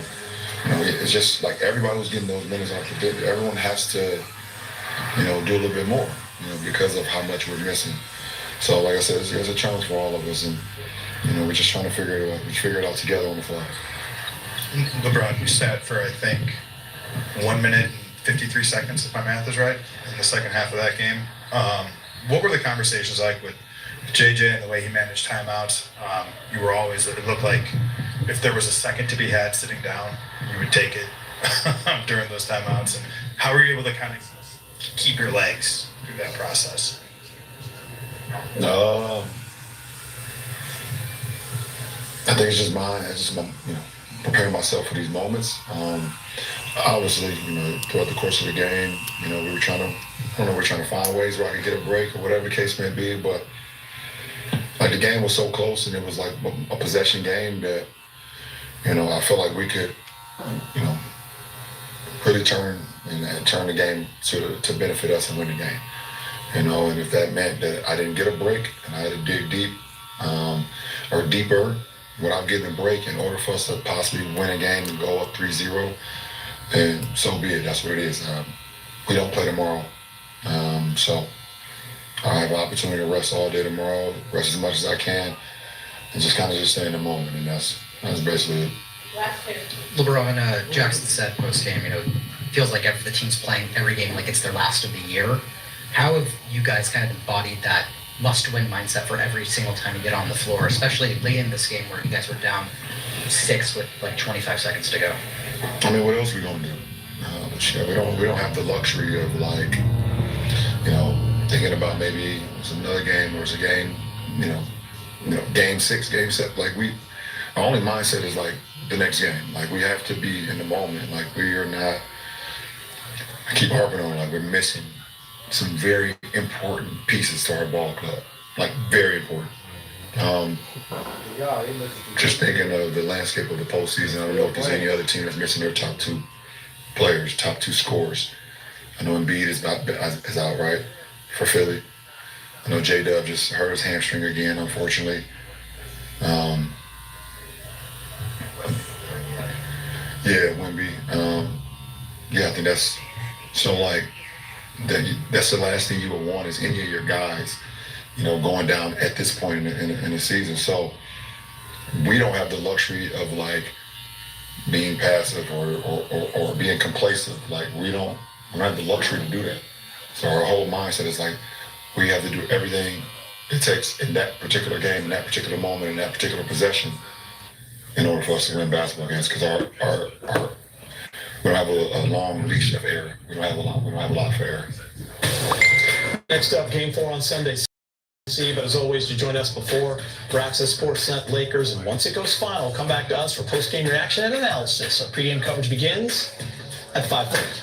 [SPEAKER 14] it's just like everybody was getting those minutes off the dip. Everyone has to, you know, do a little bit more, you know, because of how much we're missing. So, like I said, it's a challenge for all of us, and, you know, we're just trying to figure it out together on the fly.
[SPEAKER 18] LeBron, you sat for, I think, 1 minute and 53 seconds, if my math is right, in the second half of that game. What were the conversations like with JJ and the way he managed timeouts? You were always, it looked like if there was a second to be had sitting down, you would take it during those timeouts. And how were you able to kind of keep your legs through that process?
[SPEAKER 14] I think it's just you know, preparing myself for these moments. Obviously, you know, throughout the course of the game, you know, we're trying to find ways where I could get a break or whatever the case may be. But like, the game was so close, and it was like a possession game that, you know, I felt like we could, you know, really turn the game to benefit us and win the game. You know, and if that meant that I didn't get a break and I had to dig deep or deeper without getting a break in order for us to possibly win a game and go up 3-0, then so be it. That's what it is. We don't play tomorrow. So I have an opportunity to rest all day tomorrow, rest as much as I can, and just kind of stay in the moment. And that's basically it.
[SPEAKER 12] LeBron, Jackson said post-game, you know, feels like the team's playing every game like it's their last of the year. How have you guys kind of embodied that must-win mindset for every single time you get on the floor, especially late in this game where you guys were down 6 with like 25 seconds to go?
[SPEAKER 14] I mean, what else are we gonna do? We don't have the luxury of, like, you know, thinking about maybe it's another game or it's a game, you know, game 6, game 7. Like, our only mindset is like the next game. Like, we have to be in the moment. Like, we are not. I keep harping on, like, we're missing some very important pieces to our ball club, like, very important. Just thinking of the landscape of the postseason, I don't know if there's any other team that's missing their top 2 players, top 2 scorers. I know Embiid is out, right, for Philly. I know J-Dub just hurt his hamstring again, unfortunately. Yeah, Wemby. Yeah, I think that's so, like, that's the last thing you would want is any of your guys, you know, going down at this point in the season. So we don't have the luxury of, like, being passive or being complacent. Like, we don't have the luxury to do that. So our whole mindset is like, we have to do everything it takes in that particular game, in that particular moment, in that particular possession, in order for us to win basketball games. Because we don't have a long leash of error. We don't have a lot for error.
[SPEAKER 9] Next up, Game 4 on Sunday. But as always, you join us before for Access Sportsnet Lakers, and once it goes final, come back to us for post-game reaction and analysis. Our pregame coverage begins at 5:30.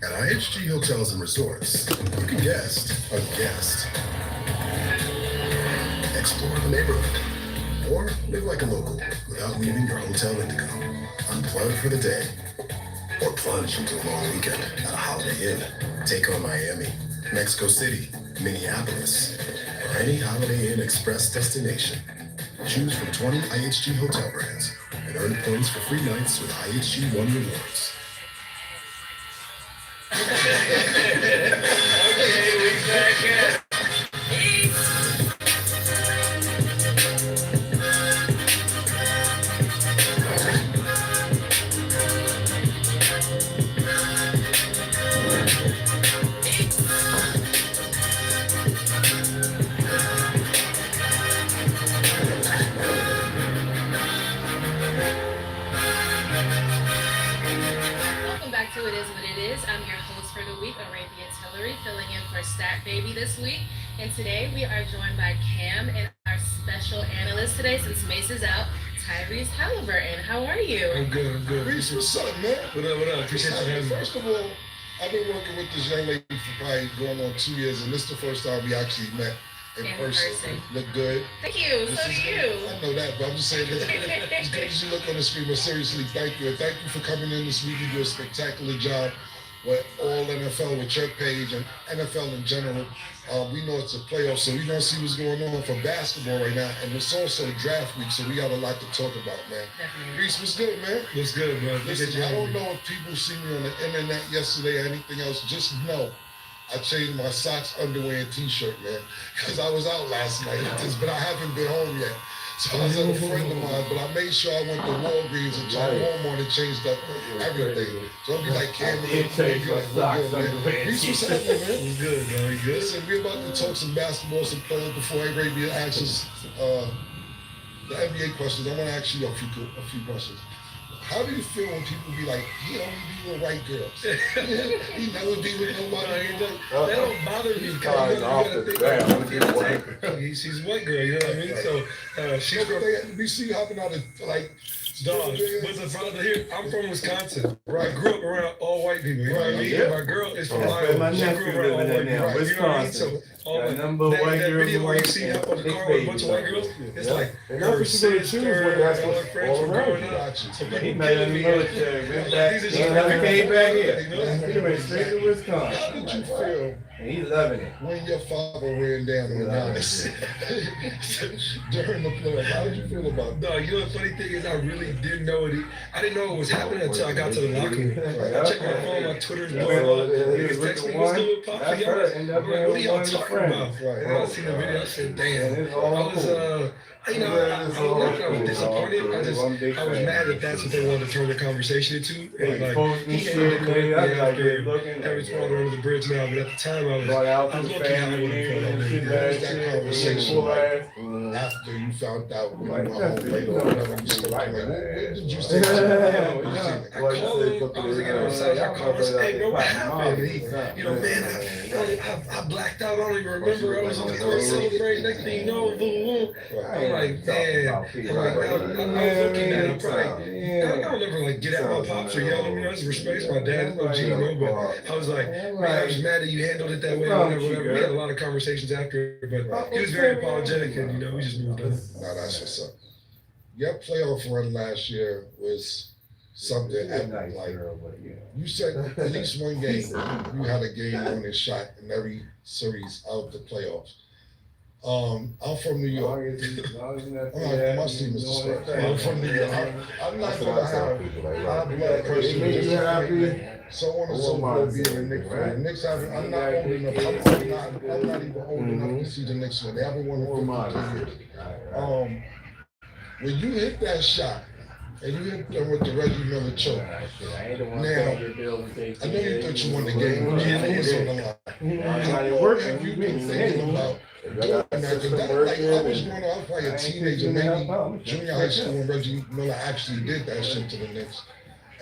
[SPEAKER 19] At IHG Hotels and Resorts, you can guest a guest. Explore the neighborhood. Or live like a local without leaving your hotel indigo. Unplug for the day. Or plunge into a long weekend at a Holiday Inn. Take on Miami, Mexico City, Minneapolis, or any Holiday Inn Express destination. Choose from 20 IHG hotel brands and earn points for free nights with IHG One Rewards.
[SPEAKER 20] Welcome back to It Is What It Is. I'm your host for the week, Arabia Tillery, filling in for Stat Baby this week. And today we are joined by Cam and our special analyst today, since Mace is out, Tyrese Halliburton. How are you?
[SPEAKER 21] I'm good.
[SPEAKER 22] Reese, what's up, man?
[SPEAKER 20] What up?
[SPEAKER 21] Appreciate you having me.
[SPEAKER 22] First of all, I've been working with this young lady for probably going on 2 years, and this is the first time we actually met in person. Look good.
[SPEAKER 20] Thank you. So do you.
[SPEAKER 22] I know that, but I'm just saying that as good as you look on the screen, but seriously, thank you. And thank you for coming in this week. You do a spectacular job with all NFL, with your page, and NFL in general. We know it's a playoff, so we're going to see what's going on for basketball right now. And it's also draft week, so we got a lot to talk about, man. Reese, what's good, man?
[SPEAKER 21] What's good, bro?
[SPEAKER 22] Listen, I don't know if people see me on the internet yesterday or anything else. Just know I changed my socks, underwear, and t-shirt, man, because I was out last night, but I haven't been home yet. So I was at a friend of mine, but I made sure I went to Walgreens and told Walmart and changed up everything. So I'll be like, Cam, Reese, what's happening, man?
[SPEAKER 21] What's good, bro? You good?
[SPEAKER 22] Listen, we're about to talk some basketball, some players before Arabia asks the NBA questions. I want to ask you a few questions. How do you feel when people be like, he only be with white girls? He never be with nobody.
[SPEAKER 21] That don't bother me because you gotta think she's white girl, you know what I mean? So she's
[SPEAKER 22] we see you hopping out of like
[SPEAKER 21] dogs. But the problem here, I'm from Wisconsin. Right. I grew up around all white people, you know what I mean? Yeah. My girl is from Iowa. She grew up around all white people. Right. You know what I mean? So that video where you see up on the car with a bunch of white girls, it's like her sister and all her friends from growing up. So people killing me. These are
[SPEAKER 22] came back here. He went straight to Wisconsin. How did you feel?
[SPEAKER 11] And he's loving it.
[SPEAKER 22] When your father ran down on Giannis during the playoff, how did you feel about that?
[SPEAKER 21] No, you know the funny thing is I really didn't know it. I didn't know it was happening until I got to the locker room. I checked my phone, my Twitter's blowing up. He was texting me, what's good with Pop? I'm like, what are y'all talking about? And I seen the video, I said, damn. I was, you know, I was disappointed. I was mad that that's what they wanted to turn the conversation into. And like, he ended it after every small under the bridge now, but at the time I was looking at it.
[SPEAKER 22] What was that conversation after you found out you were home late or whatever you spoke to? What did you say?
[SPEAKER 21] I called him. I was like, I called him. Hey, bro, what happened? You know, man, I blacked out. I don't even remember. I was on the court celebrating. Next thing you know, boom. I'm like, man. I'm looking at him. I don't ever like get at my pops or yell at me. I just respect my dad, OG, you know. But I was like, man, I was mad that you handled it that way. Whatever. We had a lot of conversations after, but he was very apologetic, and you know, we just moved on.
[SPEAKER 22] No, that's what's up. Your playoff run last year was something epic. Like you said, at least one game, you had a game-winning shot in every series of the playoffs. I'm from New York. My team is the Spurs. I'm from New York. I'm not going to have high blood pressure. So on and so forth being a Knicks fan. The Knicks haven't, I'm not old enough. I'm not even old enough to see the Knicks win. They haven't won in 52 years. When you hit that shot, and you hit them with the Reggie Miller choke. Now, I know you thought you won the game, but you was on the line. How long have you been thinking about doing that. 'Cause that, like, I was probably a teenager, maybe junior high school when Reggie Miller actually did that shit to the Knicks.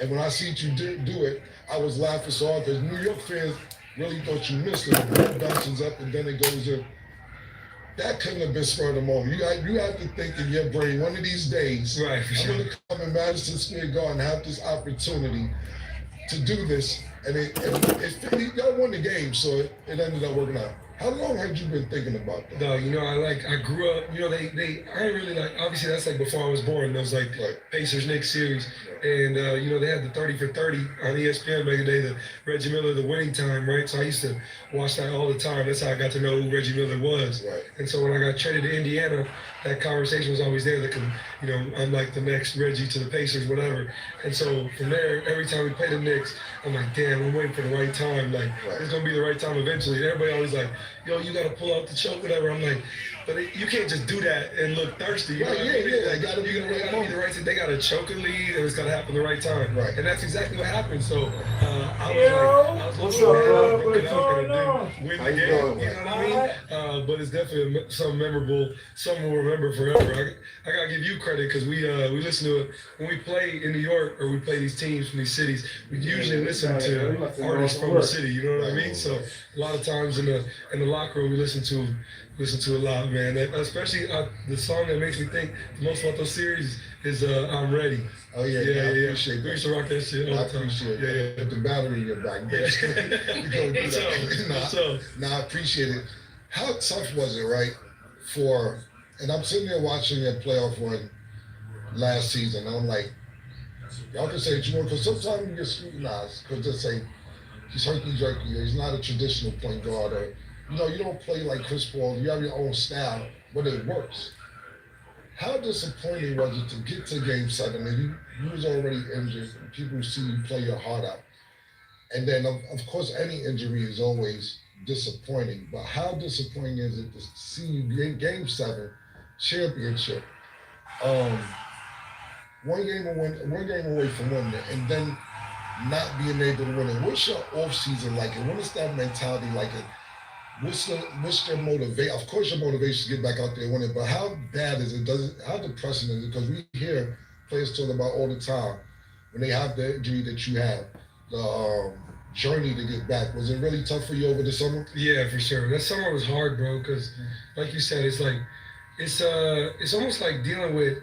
[SPEAKER 22] And when I see you do it, I was laughing so hard because New York fans really thought you missed it. The ball bounces up and then it goes in. That couldn't have been spur of the moment. You have to think in your brain, one of these days,
[SPEAKER 2] right,
[SPEAKER 22] I'm going to come in Madison Square Garden and have this opportunity to do this. And y'all won the game, so it ended up working out. How long had you been thinking about that?
[SPEAKER 3] No, I grew up, I ain't really obviously that's like before I was born. There was like Pacers Knicks series. And, they had the 30 for 30 on ESPN back in the day, the Reggie Miller, the winning time, right? So I used to watch that all the time. That's how I got to know who Reggie Miller was.
[SPEAKER 22] Right.
[SPEAKER 3] And so when I got traded to Indiana, that conversation was always there. I'm like the next Reggie to the Pacers, whatever. And so from there, every time we play the Knicks, I'm like, damn, I'm waiting for the right time. Like, it's going to be the right time eventually. And everybody always like, yo, you got to pull out the choke, whatever. I'm like, but you can't just do that and look thirsty. You know what I mean?
[SPEAKER 22] It gotta be the right
[SPEAKER 3] thing. They got to choke a lead, and it's got to happen the right time.
[SPEAKER 22] Right.
[SPEAKER 3] And that's exactly what happened. So I was
[SPEAKER 21] what's
[SPEAKER 3] looking
[SPEAKER 21] up, bro?
[SPEAKER 3] at
[SPEAKER 21] What's going on?
[SPEAKER 3] win
[SPEAKER 21] How
[SPEAKER 3] the
[SPEAKER 21] you
[SPEAKER 3] game,
[SPEAKER 21] doing,
[SPEAKER 3] you know what I mean? But it's definitely something memorable, something we'll remember forever. I gotta give you credit because we listen to it when we play in New York or we play these teams from these cities. We usually listen to artists from the city. You know what I mean? So a lot of times in the locker room we listen to a lot, man. Especially the song that makes me think the most about those series is "I'm Ready."
[SPEAKER 22] Oh yeah,
[SPEAKER 3] yeah.
[SPEAKER 22] Appreciate that.
[SPEAKER 3] We used to rock that shit all the time.
[SPEAKER 22] I appreciate
[SPEAKER 3] yeah,
[SPEAKER 22] that. Put the battery in your back, basically. We go do that. I appreciate it. How tough was it, right? And I'm sitting there watching their playoff run last season. And I'm like, y'all can say what you want, because sometimes you get scrutinized because they say he's herky-jerky, or he's not a traditional point guard, or you don't play like Chris Paul. You have your own style, but it works. How disappointing was it to get to Game 7 and you was already injured, and people see you play your heart out? And then, of course, any injury is always disappointing, but how disappointing is it to see you in Game 7 championship, one game away from winning it, and then not being able to win it? What's your off season like, and what is that mentality like? What's their motivation? Of course, your motivation is to get back out there and win it, but how bad is it? How depressing is it? Because we hear players talk about all the time when they have the injury that you have, the journey to get back. Was it really tough for you over the summer?
[SPEAKER 3] Yeah, for sure. That summer was hard, bro, because like you said, it's almost like dealing with,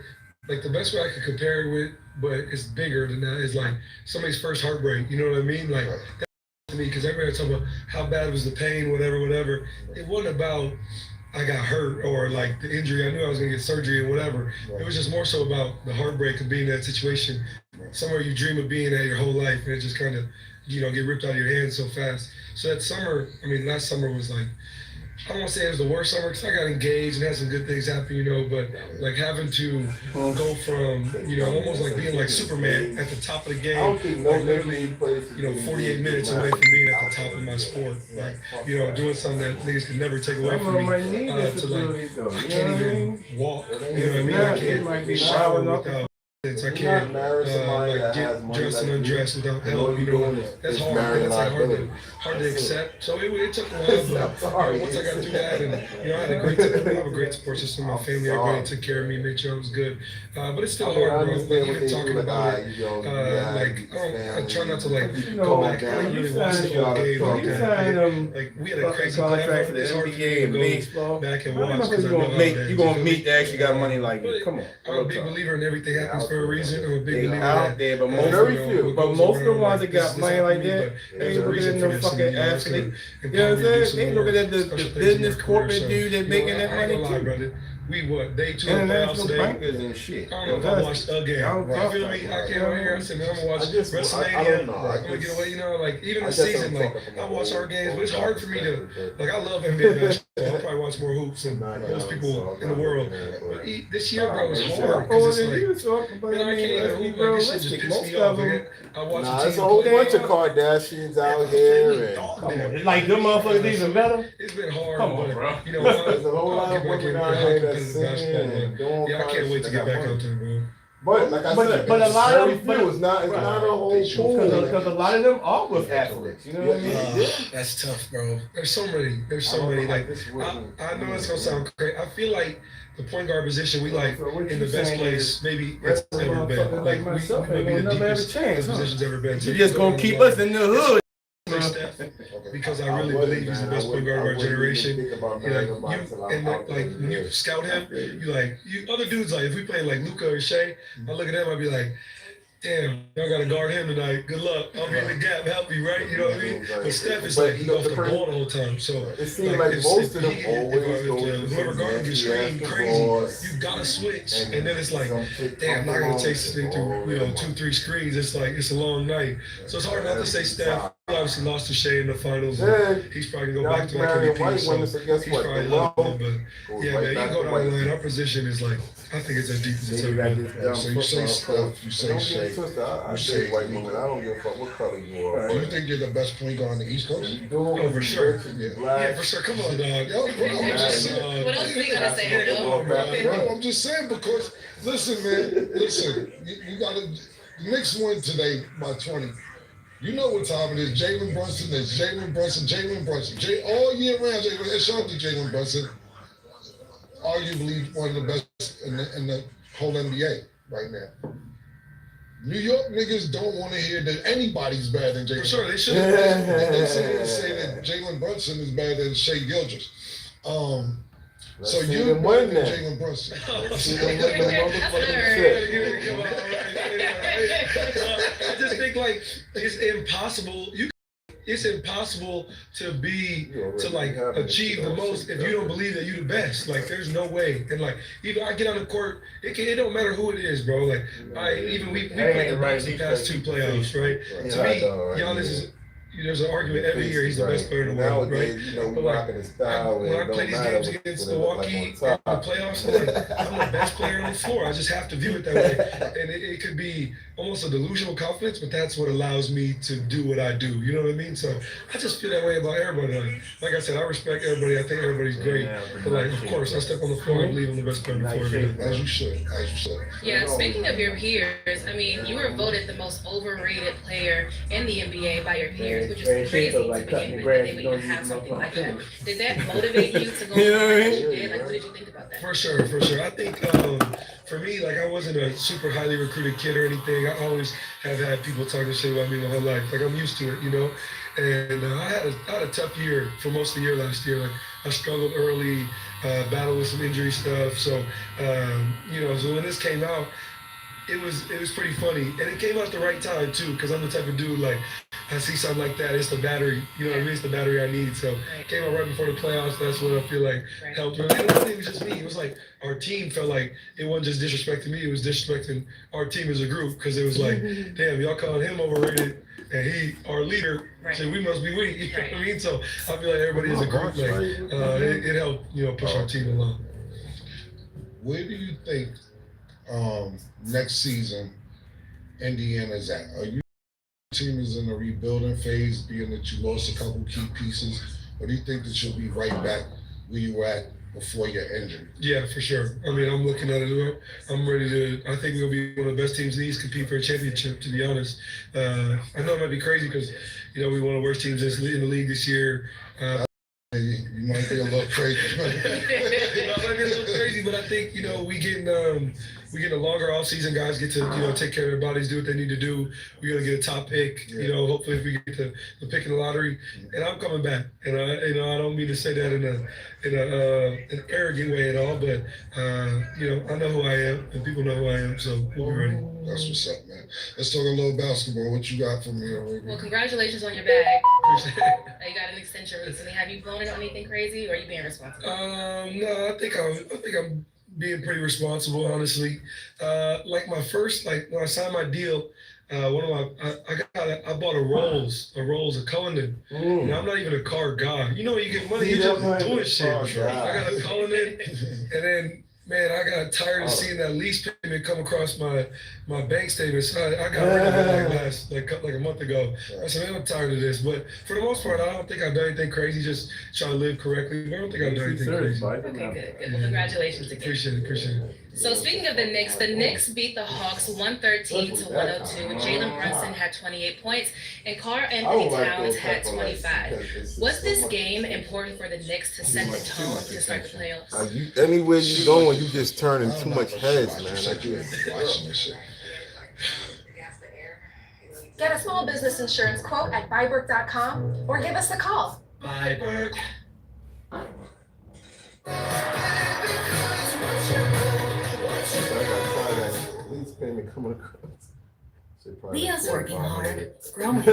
[SPEAKER 3] like, the best way I could compare it with, but it's bigger than that, is like somebody's first heartbreak. You know what I mean? Like, to me, because everybody talking about how bad was the pain, whatever. It wasn't about I got hurt or like the injury. I knew I was gonna get surgery or whatever. It was just more so about the heartbreak of being in that situation, somewhere you dream of being at your whole life, and it just kind of, get ripped out of your hands so fast. So that summer, last summer was like, I don't want to say it was the worst summer because I got engaged and had some good things happen, but like having to go from, almost like being like Superman at the top of the game, like literally, 48 minutes away from being at the top of my sport, like, doing something that niggas could never take away from me, to like, I can't even walk, you know what I mean? I can't shower without. I can't get dressed and undressed without help. That's hard. That's like hard to accept. So it took a while, but once I got through that, and I had I have a great support system. My family really took care of me, made sure I was good. But it's still hard, bro. Like, even talking about it, I try not to go back and really watch the whole game like that. Like, we had a crazy platform. It's hard for me to go back and watch because I know how bad
[SPEAKER 21] you gonna meet the actually got money like you. Come on.
[SPEAKER 3] I'm a big believer in everything happens for a reason. I'm a big believer
[SPEAKER 21] out there, but most of the ones that got money like that, they ain't looking at no fucking athlete. You know what I'm saying? They ain't looking at the business corporate dude that making that money too.
[SPEAKER 3] We day 2
[SPEAKER 21] and
[SPEAKER 3] of playoffs today.
[SPEAKER 21] Bankers and shit.
[SPEAKER 3] I don't know if I watched a game. You feel me? I came over here. I said, man, I'm gonna watch WrestleMania. I'm gonna get away. Like, even the season, like, I watch our games, but it's hard for me to, like, I love NBA basketball. I'll probably watch more hoops than most people in the world. But this year, bro, was hard because it's like, man, I can't even hoop. Like, this shit just pissed me off. I watch the team.
[SPEAKER 21] There's a whole bunch of Kardashians out here. It's like them motherfuckers even better.
[SPEAKER 3] It's been hard,
[SPEAKER 21] but
[SPEAKER 3] bro.
[SPEAKER 21] There's a whole lot of women out here that's singing and doing
[SPEAKER 3] I can't wait to get back out there, bro.
[SPEAKER 21] But like I said,
[SPEAKER 4] but a lot of them,
[SPEAKER 21] few. It's not a whole pool.
[SPEAKER 4] Because a lot of them are with athletes. You know what I mean?
[SPEAKER 3] That's tough, bro. There's so many. Like I know it's gonna sound crazy. I feel like the point guard position we like in the best place maybe it's ever been. Like we may be the deepest position's ever been.
[SPEAKER 4] You just gonna keep us in the hood.
[SPEAKER 3] Steph, because I really believe he's the best point guard of our generation. Like when you scout him, you other dudes like if we play like Luka or Shea, I look at them, I'd be like, damn, I gotta guard him tonight. Good luck. I'll be in the gap, help me, right? You know what I mean? But Steph is like he's off the ball the whole time. So
[SPEAKER 21] it seems like most of them always
[SPEAKER 3] whoever guarding you screen crazy, you gotta switch, and then it's like, damn, I'm not gonna chase this thing through 2-3 screens. It's like it's a long night, so it's hard not to say Steph. He obviously lost to Shea in the finals. He's probably gonna go back to MVP. So he's probably loving it. But yeah, man, you go down the line. Our position is like, I think it's as deep as it's ever been.
[SPEAKER 22] So you say Steph, you say Shea,
[SPEAKER 21] I say white woman. I don't give a fuck what color you are.
[SPEAKER 22] Do you think you're the best point guard on the East Coast?
[SPEAKER 3] Oh, for sure. Yeah, for sure. Come on, dog.
[SPEAKER 22] Yo, bro, I'm just saying.
[SPEAKER 20] What else are you gonna say?
[SPEAKER 22] Bro, I'm just saying because listen, man, you gotta. The Knicks win today by 20. You know what time it is. Jalen Brunson is Jalen Brunson. All year round, and shout out to Jalen Brunson. Arguably one of the best in the whole NBA right now. New York niggas don't want to hear that anybody's better than Jalen.
[SPEAKER 3] For sure, they should.
[SPEAKER 22] They say that Jalen Brunson is better than Shea Gilgeous. So you're better than Jalen Brunson.
[SPEAKER 3] I just think like it's impossible. It's impossible to achieve the most if you don't believe that you're the best. Like there's no way. And like even I get on the court, it don't matter who it is, bro. Like we played the Bucks the past 2 playoffs, right? To me, Giannis is. There's an argument every year he's the best player in the world, right? But like, when I play these games against Milwaukee in the playoffs, I'm the best player on the floor. I just have to view it that way. And it could be almost a delusional confidence, but that's what allows me to do what I do. You know what I mean? So I just feel that way about everybody. Like I said, I respect everybody. I think everybody's great. But like, of course, I step on the floor and believe I'm the best player on the floor.
[SPEAKER 22] As you should.
[SPEAKER 20] Yeah, speaking of your peers, I mean, you were voted the most overrated player in the NBA by your peers, which is crazy to begin with. They would even have something like that. Did that motivate you to go? Like, what did you think about that?
[SPEAKER 3] For sure. I think for me, like I wasn't a super highly recruited kid or anything. I always have had people talking shit about me my whole life. Like I'm used to it, you know. And I had a tough year for most of the year last year. Like I struggled early, battled with some injury stuff. So so when this came out, it was pretty funny, and it came out at the right time too, because I'm the type of dude like I see something like that, it's the battery, you know what I mean? It's the battery I need. So it came out right before the playoffs. That's what I feel like helped. And I don't think it was just me. It was like our team felt like it wasn't just disrespecting me, it was disrespecting our team as a group, because it was like, damn, y'all calling him overrated, and he, our leader, so we must be weak. You know what I mean? So I feel like everybody as a group, like it helped, push our team along.
[SPEAKER 22] Where do you think next season Indiana's at? Are you team is in a rebuilding phase, being that you lost a couple key pieces, or do you think that you'll be right back where you were at before your injury?
[SPEAKER 3] Yeah, for sure. I mean, I'm looking at it. I'm ready to. I think we'll be one of the best teams in the East, compete for a championship. To be honest, I know it might be crazy because we one of the worst teams in the league this year.
[SPEAKER 22] You might be a little crazy.
[SPEAKER 3] I might be a little crazy, but I think we get a longer offseason. Guys get to take care of their bodies, do what they need to do. We're gonna get a top pick. Hopefully if we get the pick in the lottery, and I'm coming back. And I don't mean to say that in an arrogant way at all, but I know who I am, and people know who I am, so we'll be ready.
[SPEAKER 22] That's what's up, man. Let's talk a little basketball. What you got for me already?
[SPEAKER 20] Well, congratulations on your bag. You got an extension recently. Have you blown it on anything crazy, or are you being responsible?
[SPEAKER 3] No, I think I'm being pretty responsible, honestly. Like my first, when I signed my deal, I bought a Rolls of Cullinan. And I'm not even a car guy. You get money, you just doing shit. I got a Cullinan, and then man, I got tired of seeing that lease payment come across my bank statement. So I got rid of it like a month ago. I said, man, I'm tired of this. But for the most part, I don't think I've done anything crazy. Just trying to live correctly. But I don't think I've done anything crazy.
[SPEAKER 20] Okay, good. Well, congratulations again.
[SPEAKER 3] Appreciate it.
[SPEAKER 20] So speaking of the Knicks beat the Hawks 113 to 102. Jalen Brunson had 28 points and Karl Anthony Towns had 25. Was this game important for the Knicks to set the tone to start the playoffs?
[SPEAKER 21] Anywhere you going, you just turning too much heads, man.
[SPEAKER 22] Watching this shit.
[SPEAKER 5] Get a small business insurance quote at buybook.com or give us a call.
[SPEAKER 9] Bye.
[SPEAKER 6] Leo's working hard, growing.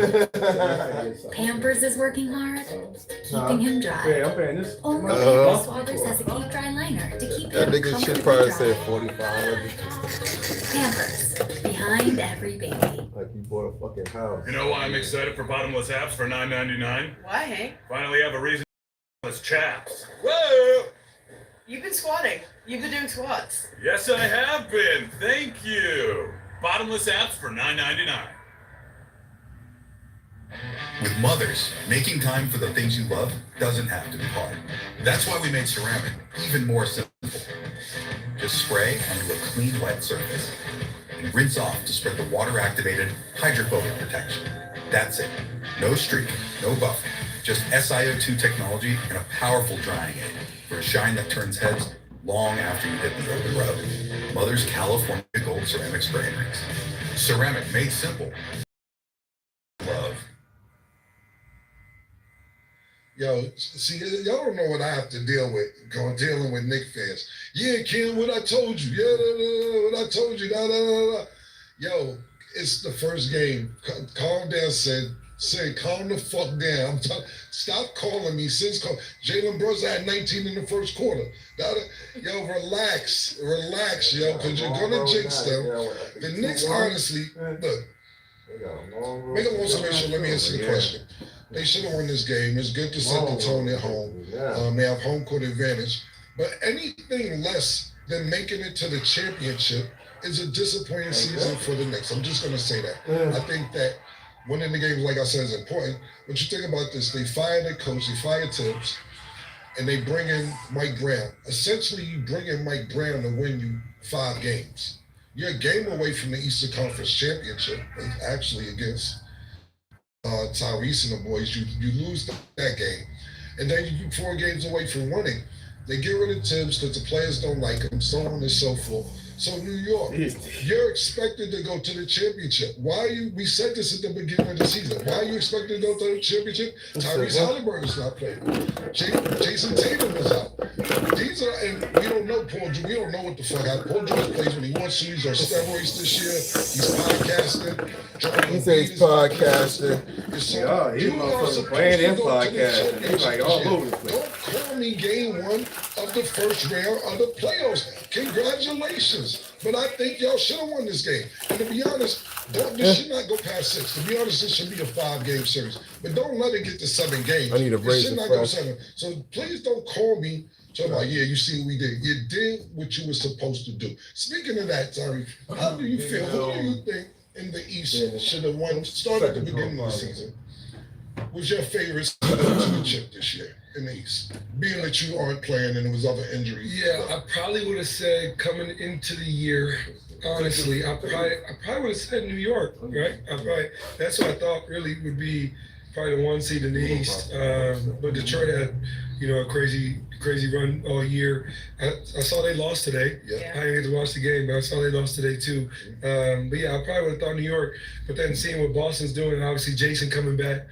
[SPEAKER 6] Pampers is working hard, keeping him dry. Only Swathers has a keep dry liner to keep
[SPEAKER 21] That
[SPEAKER 6] him
[SPEAKER 21] nigga should
[SPEAKER 6] comfortably
[SPEAKER 21] probably
[SPEAKER 6] dry.
[SPEAKER 21] say 4500.
[SPEAKER 6] Pampers, behind every baby.
[SPEAKER 21] Like you bought a fucking house.
[SPEAKER 23] You know why I'm excited for bottomless apps for $9.99?
[SPEAKER 24] Why, Hank?
[SPEAKER 23] Finally have a reason to chaps. Whoa!
[SPEAKER 24] You've been squatting. You've been doing squats.
[SPEAKER 23] Yes, I have been. Thank you. Bottomless apps for $9.99.
[SPEAKER 25] With mothers, making time for the things you love doesn't have to be hard. That's why we made ceramic even more simple. Just spray onto a clean, wet surface and rinse off to spread the water-activated hydrophobic protection. That's it. No streak, no buff, just SiO2 technology and a powerful drying aid for a shine that turns heads long after you hit the open road. Mother's California Gold Ceramic Spray and Rinse. Ceramic made simple. Love.
[SPEAKER 22] Yo, see, y'all don't know what I have to deal with dealing with Knicks fans. Yeah, Ken, what I told you. Yeah, what I told you. Yo, it's the first game. Calm down, Say, calm the fuck down. Stop calling me. Jalen Brunson had 19 in the first quarter. Yo, relax, yo, because you're gonna jinx them. The Knicks, honestly, look. Make a long story short. Let me answer the question. They should have won this game. It's good to set the tone at home. They have home court advantage. But anything less than making it to the championship is a disappointing season for the Knicks. I'm just gonna say that. I think that winning the game, like I said, is important. But you think about this, they fired their coach, they fired Tibbs, and they bring in Mike Brown. Essentially, you bring in Mike Brown to win you 5 games. You're a game away from the Eastern Conference Championship, actually against Tyrese and the boys. You lose that game. And then you're 4 games away from winning. They get rid of Tibbs because the players don't like him, so on and so forth. So New York, you're expected to go to the championship. We said this at the beginning of the season. Why are you expected to go to the championship? Tyrese Halliburton's not playing. Jason Tatum is out. And we don't know we don't know what the fuck happened. Paul George plays when he wants to. He's on steroids this year. He's podcasting.
[SPEAKER 21] He says he's podcasting. Yeah, he's motherfucking playing and podcasting. He's like all over the place.
[SPEAKER 22] Don't call me game 1 of the first round of the playoffs. Congratulations. But I think y'all should have won this game. And to be honest, this should not go past 6. To be honest, this should be a 5-game series. But don't let it get to 7 games.
[SPEAKER 21] I need a break.
[SPEAKER 22] It should not go 7. So please don't call me talking about, yeah, you see what we did. You did what you were supposed to do. Speaking of that, Terry, how do you feel? Who do you think in the East should have won? Start at the beginning of the season. Was your favorite championship this year in the East? Being that you aren't playing and there was other injuries.
[SPEAKER 3] Yeah, I probably would have said coming into the year, honestly, I probably would have said New York, right? That's what I thought really would be probably the 1 seed in the East. But Detroit had, a crazy run all year. I saw they lost today. Yeah. I didn't get to watch the game, but I saw they lost today too. But yeah, I probably would have thought New York. But then seeing what Boston's doing, and obviously Jason coming back,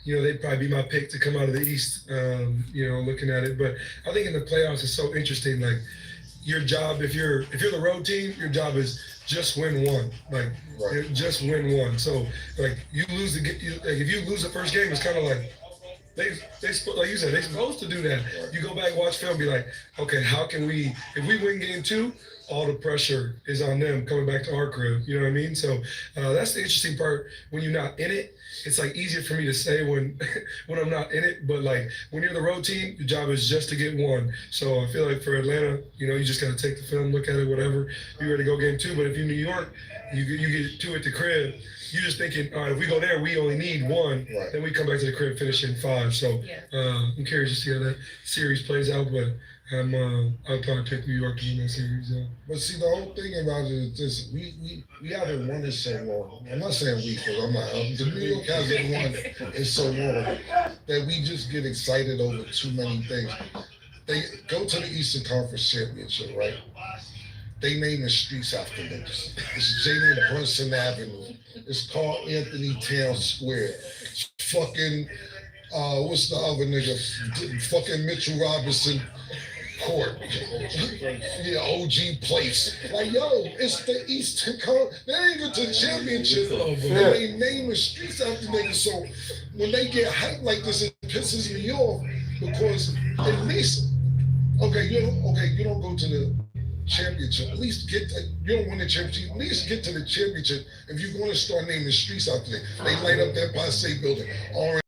[SPEAKER 3] they'd probably be my pick to come out of the East, looking at it. But I think in the playoffs, it's so interesting. Like, your job, if you're the road team, your job is just win 1. Like, just win 1. So, like, if you lose the first game, it's kind of like, they like you said, they're supposed to do that. You go back, watch film, be like, okay, how can we, if we win game 2, all the pressure is on them coming back to our crib. You know what I mean? So that's the interesting part. When you're not in it, it's like easier for me to say when I'm not in it. But like when you're the road team, your job is just to get 1. So I feel like for Atlanta, you just got to take the film, look at it, whatever. You ready to go game 2. But if you're New York, you get 2 at the crib. You're just thinking, all right, if we go there, we only need 1. Then we come back to the crib, finish in 5. So I'm curious to see how that series plays out. But I'll probably pick New York to win that series. Yeah.
[SPEAKER 22] But see, the whole thing about it is this: we haven't won it so long. I'm not saying we, because I'm not. The New York hasn't won in so long that we just get excited over too many things. They go to the Eastern Conference Championship, right? They name the streets after niggas. It's Jalen Brunson Avenue. It's Carl Anthony Town Square. It's fucking what's the other nigga? Fucking Mitchell Robinson Court. Yeah, OG Place. Like, yo, it's the Eastern Conference. They ain't get to the championship. And they name the streets after niggas. So when they get hyped like this, it pisses me off because at least, you don't go to the championship. At least you don't win the championship. At least get to the championship. If you're going to start naming the streets after them, they light up that Empire State Building. Orange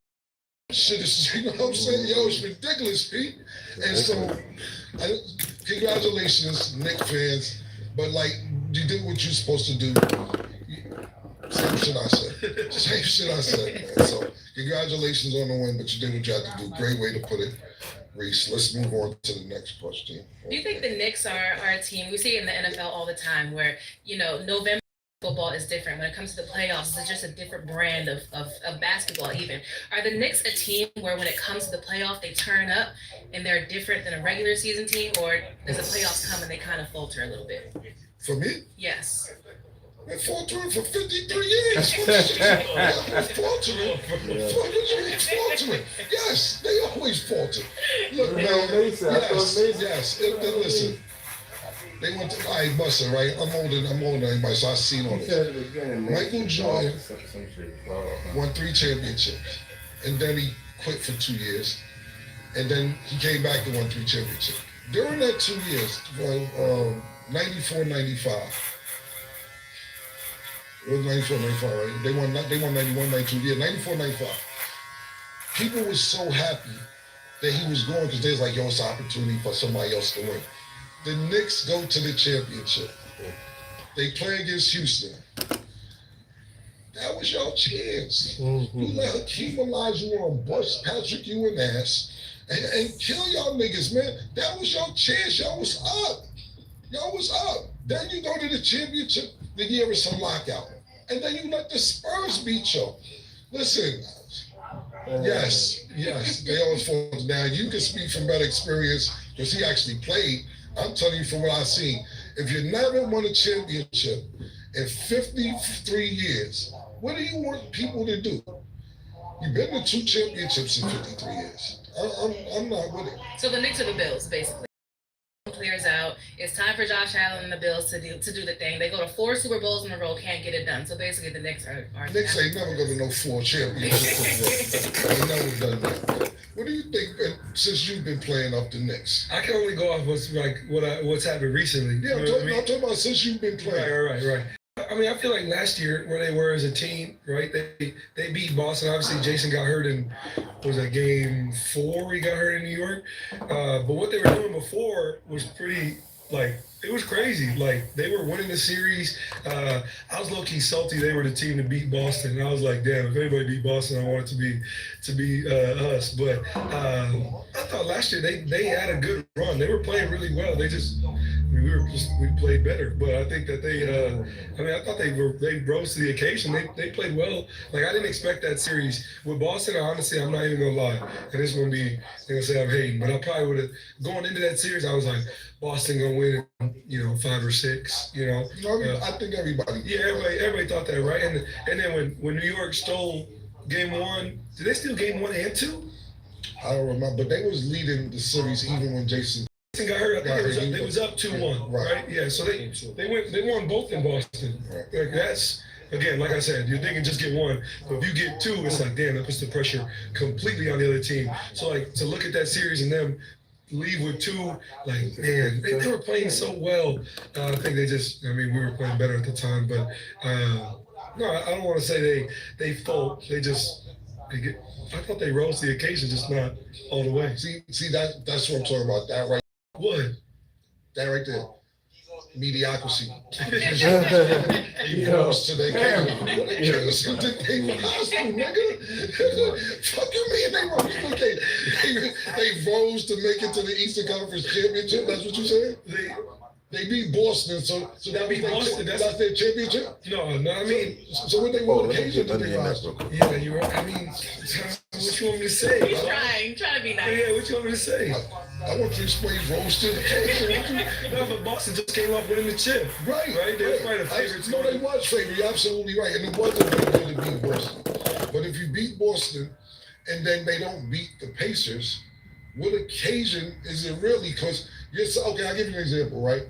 [SPEAKER 22] shit is, you know what I'm saying? Yo, it's ridiculous, Pete. And so, congratulations, Knicks fans. But like, you did what you're supposed to do. Same shit I said. Same shit I said, man. So, congratulations on the win, but you did what you had to do. Great way to put it. Reese, let's move on to the next question.
[SPEAKER 20] Do you think the Knicks are a team? We see it in the NFL all the time where, November football is different. When it comes to the playoffs, it's just a different brand of basketball even. Are the Knicks a team where when it comes to the playoff, they turn up and they're different than a regular season team? Or does the playoffs come and they kind of falter a little bit?
[SPEAKER 22] For me?
[SPEAKER 20] Yes.
[SPEAKER 22] Been faltering for 53 years. Faltering. Faltering. Yes, they always falter. Look, man. Yes. Listen. They went to Buster, right? I'm older than anybody, so I've seen all this. Michael Jordan won 3 championships, and then he quit for 2 years, and then he came back and won 3 championships. During that 2 years, 94, 95. It was 94, 95, right? They won 91, 92. Yeah, 94, 95. People were so happy that he was going because there's like, yo, it's an opportunity for somebody else to win. The Knicks go to the championship. They play against Houston. That was your chance. You let Hakeem Olajuwon bust Patrick Ewing ass and kill y'all niggas, man. That was your chance. Y'all was up. Y'all was up. Then you go to the championship. The year was some lockout. And then you let the Spurs beat you. Listen, yes, they always fall. Now, you can speak from better experience because he actually played. I'm telling you from what I've seen, if you never won a championship in 53 years, what do you want people to do? You've been to 2 championships in 53 years. I'm not with it.
[SPEAKER 20] So the Knicks are the Bills, basically. Clears out. It's time for Josh Allen and the Bills to do the thing. They go to 4 Super Bowls in a row, can't get it done. So basically, the Knicks are.
[SPEAKER 22] Knicks ain't never going to no 4 championships. They never done that. What do you think since you've been playing up the Knicks?
[SPEAKER 3] I can only go off what's happened recently.
[SPEAKER 22] Yeah, I'm talking about since you've been playing.
[SPEAKER 3] Right. I mean, I feel like last year where they were as a team, right? They beat Boston. Obviously, Jason got hurt in game 4. He got hurt in New York. But what they were doing before was pretty it was crazy. Like, they were winning the series. I was low-key salty they were the team to beat Boston. And I was like, damn, if anybody beat Boston, I want it to be us. But I thought last year they had a good run. They were playing really well. We played better. But I think that I thought they rose to the occasion. They played well. Like, I didn't expect that series. With Boston, honestly, I'm not even going to lie. And it's going to be, they're going to say I'm hating. But I probably would have, going into that series, I was like, Boston gonna win, 5 or 6,
[SPEAKER 22] I think everybody.
[SPEAKER 3] Yeah, everybody thought that, right? And then when New York stole game 1, did they steal game 1 and 2?
[SPEAKER 22] I don't remember, but they was leading the series even when Jason
[SPEAKER 3] got hurt. I think they was up 2-1, right? Yeah, so they won both in Boston. Right. Like, that's. Again, like I said, you're thinking just get 1, but if you get 2, it's like, damn, that puts the pressure completely on the other team. So, like, to look at that series and them leave with 2, like, man, they were playing so well. I think we were playing better at the time, but no, I don't want to say they fold. I thought they rose to the occasion, just not all the way.
[SPEAKER 22] See, that's what I'm talking about. That right.
[SPEAKER 3] What?
[SPEAKER 22] That right there. mediocrity. He goes to their camera. They rose to the hospital, nigga. Fuck you mean they rose? They rose to make it to the Eastern Conference Championship. That's what you said? They beat Boston, so that beat Boston. That's their championship.
[SPEAKER 3] No, I mean,
[SPEAKER 22] so what they won occasion did they rise?
[SPEAKER 3] Yeah, you're right. I mean, what you want me to say?
[SPEAKER 20] He's trying to be nice.
[SPEAKER 3] Yeah, what you want me to say?
[SPEAKER 22] I want to explain rose to the occasion.
[SPEAKER 3] No, but Boston just came up winning the chip.
[SPEAKER 22] Right.
[SPEAKER 3] They were probably the favorite.
[SPEAKER 22] No, they was favorite. You're absolutely right, and it wasn't very good to beat Boston. But if you beat Boston, and then they don't beat the Pacers, what occasion is it really? Because okay. I'll give you an example, right?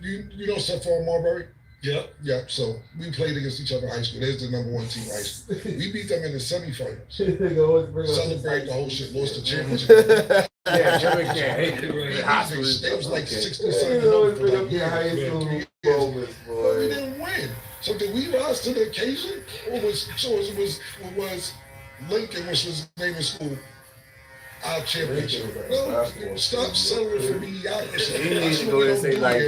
[SPEAKER 22] You know Stephon Marbury?
[SPEAKER 3] Yep.
[SPEAKER 22] Yeah, so we played against each other in high school. There's the number one team in high school. We beat them in the semifinals. Celebrate the whole shit, lost the championship. It was like 60-something. But we didn't win. So did we rise to the occasion? Or was Lincoln, which was his name in school, our championship? No, stop selling for mediocrity.
[SPEAKER 4] He needs to go and say like,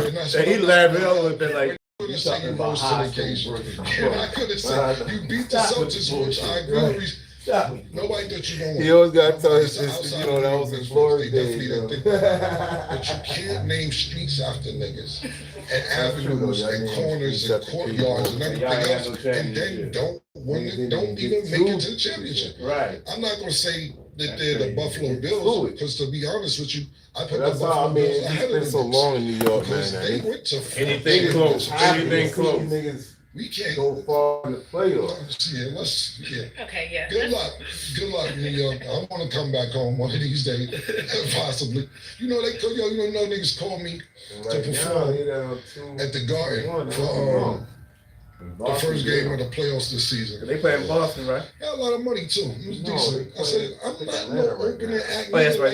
[SPEAKER 4] he laughing over it like,
[SPEAKER 22] I could have said you rose to the occasion. I could have said you beat the Celtics, which I agree. Nobody that you don't want.
[SPEAKER 4] He always got to tell his, that was his Florida
[SPEAKER 22] days.
[SPEAKER 4] days.
[SPEAKER 22] But you can't name streets after niggas and avenues and corners and courtyards and everything else, and then don't even make it to the championship.
[SPEAKER 4] Right.
[SPEAKER 22] I'm not gonna say that they're the Buffalo Bills, because to be honest with you, I put the
[SPEAKER 4] That's how I
[SPEAKER 22] Buffalo
[SPEAKER 4] mean.
[SPEAKER 22] Bills
[SPEAKER 4] He's
[SPEAKER 22] ahead of
[SPEAKER 4] been
[SPEAKER 22] the
[SPEAKER 4] so
[SPEAKER 22] Knicks,
[SPEAKER 4] long in New York,
[SPEAKER 22] because
[SPEAKER 4] man.
[SPEAKER 22] they went to
[SPEAKER 4] Anything close. Anything close.
[SPEAKER 22] Niggas, we can't
[SPEAKER 4] go far in the playoffs.
[SPEAKER 20] Okay, yeah.
[SPEAKER 22] Good luck, New York. I'm gonna come back home one of these days, possibly. You know niggas call me to perform at the Garden for the first game of the playoffs this season.
[SPEAKER 4] They play in Boston, right?
[SPEAKER 22] Got a lot of money too. It was decent. I said, I'm not no opening act.
[SPEAKER 4] Oh, that's right.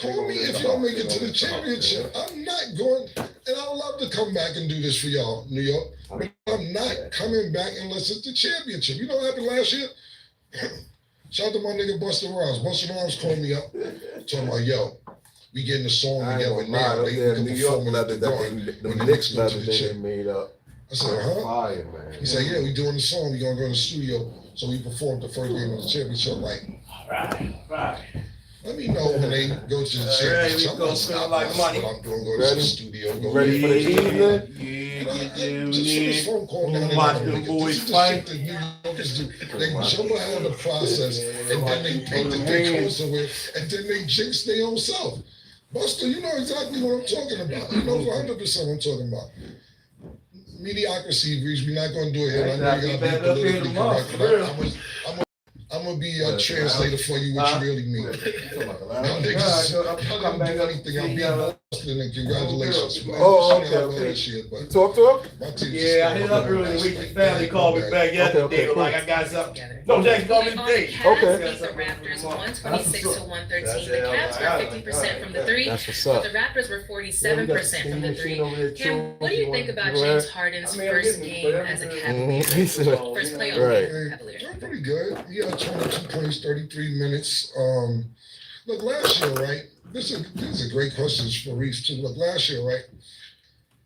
[SPEAKER 22] Call me if y'all make it to the championship. I'm not going, and I would love to come back and do this for y'all, New York. But I'm not coming back unless it's the championship. You know what happened last year? Shout out to my nigga Busta Rhymes. Busta Rhymes called me up, talking about, yo, we getting the song together now. They can
[SPEAKER 4] New York
[SPEAKER 22] perform
[SPEAKER 4] leather
[SPEAKER 22] at the Garden.
[SPEAKER 4] the Knicks leather they made up.
[SPEAKER 22] I said, huh?
[SPEAKER 4] Fire, man.
[SPEAKER 22] He said, yeah, we doing the song. We gonna go in the studio. So we performed the first game of the championship. Like,
[SPEAKER 4] Right.
[SPEAKER 22] let me know when they go to the championship.
[SPEAKER 4] We gonna spend like money.
[SPEAKER 22] I'm doing. Go to the studio. Go
[SPEAKER 4] Ready for the
[SPEAKER 22] evening?
[SPEAKER 4] evening?
[SPEAKER 22] Just for this phone call down
[SPEAKER 4] Watch
[SPEAKER 22] there.
[SPEAKER 4] the boys
[SPEAKER 22] This
[SPEAKER 4] fight.
[SPEAKER 22] is the shit that New Yorkers do. They jump ahead of the process, and then they paint the big closer with, and then they jinx their own self. Buster, you know exactly what I'm talking about. You know 100% what I'm talking about. Mediocrity, Reese. We're not going to do it here. I know you got to be politically correct, but I'm going to be a translator for you, what you really mean. Y'all niggas, y'all don't do anything. I'll be in Boston, and congratulations.
[SPEAKER 4] Oh, okay.
[SPEAKER 22] You
[SPEAKER 4] talk to him?
[SPEAKER 22] Yeah,
[SPEAKER 4] I hit up earlier in the week. His family called me back yesterday. They were like, I got something. No, Jackson called me today.
[SPEAKER 20] Okay. The Raptors 126 to 113. The Cavs were 50% from the three,
[SPEAKER 4] That's what's
[SPEAKER 20] but
[SPEAKER 4] up.
[SPEAKER 20] the Raptors were 47% from the three. Cam, what do you think about James Harden's first game as a Cavalier? First playoff game as a Cavalier?
[SPEAKER 22] Pretty good. He had 22 points, 33 minutes. Look, last year, right? This is a great question for Reese too. Look, last year, right?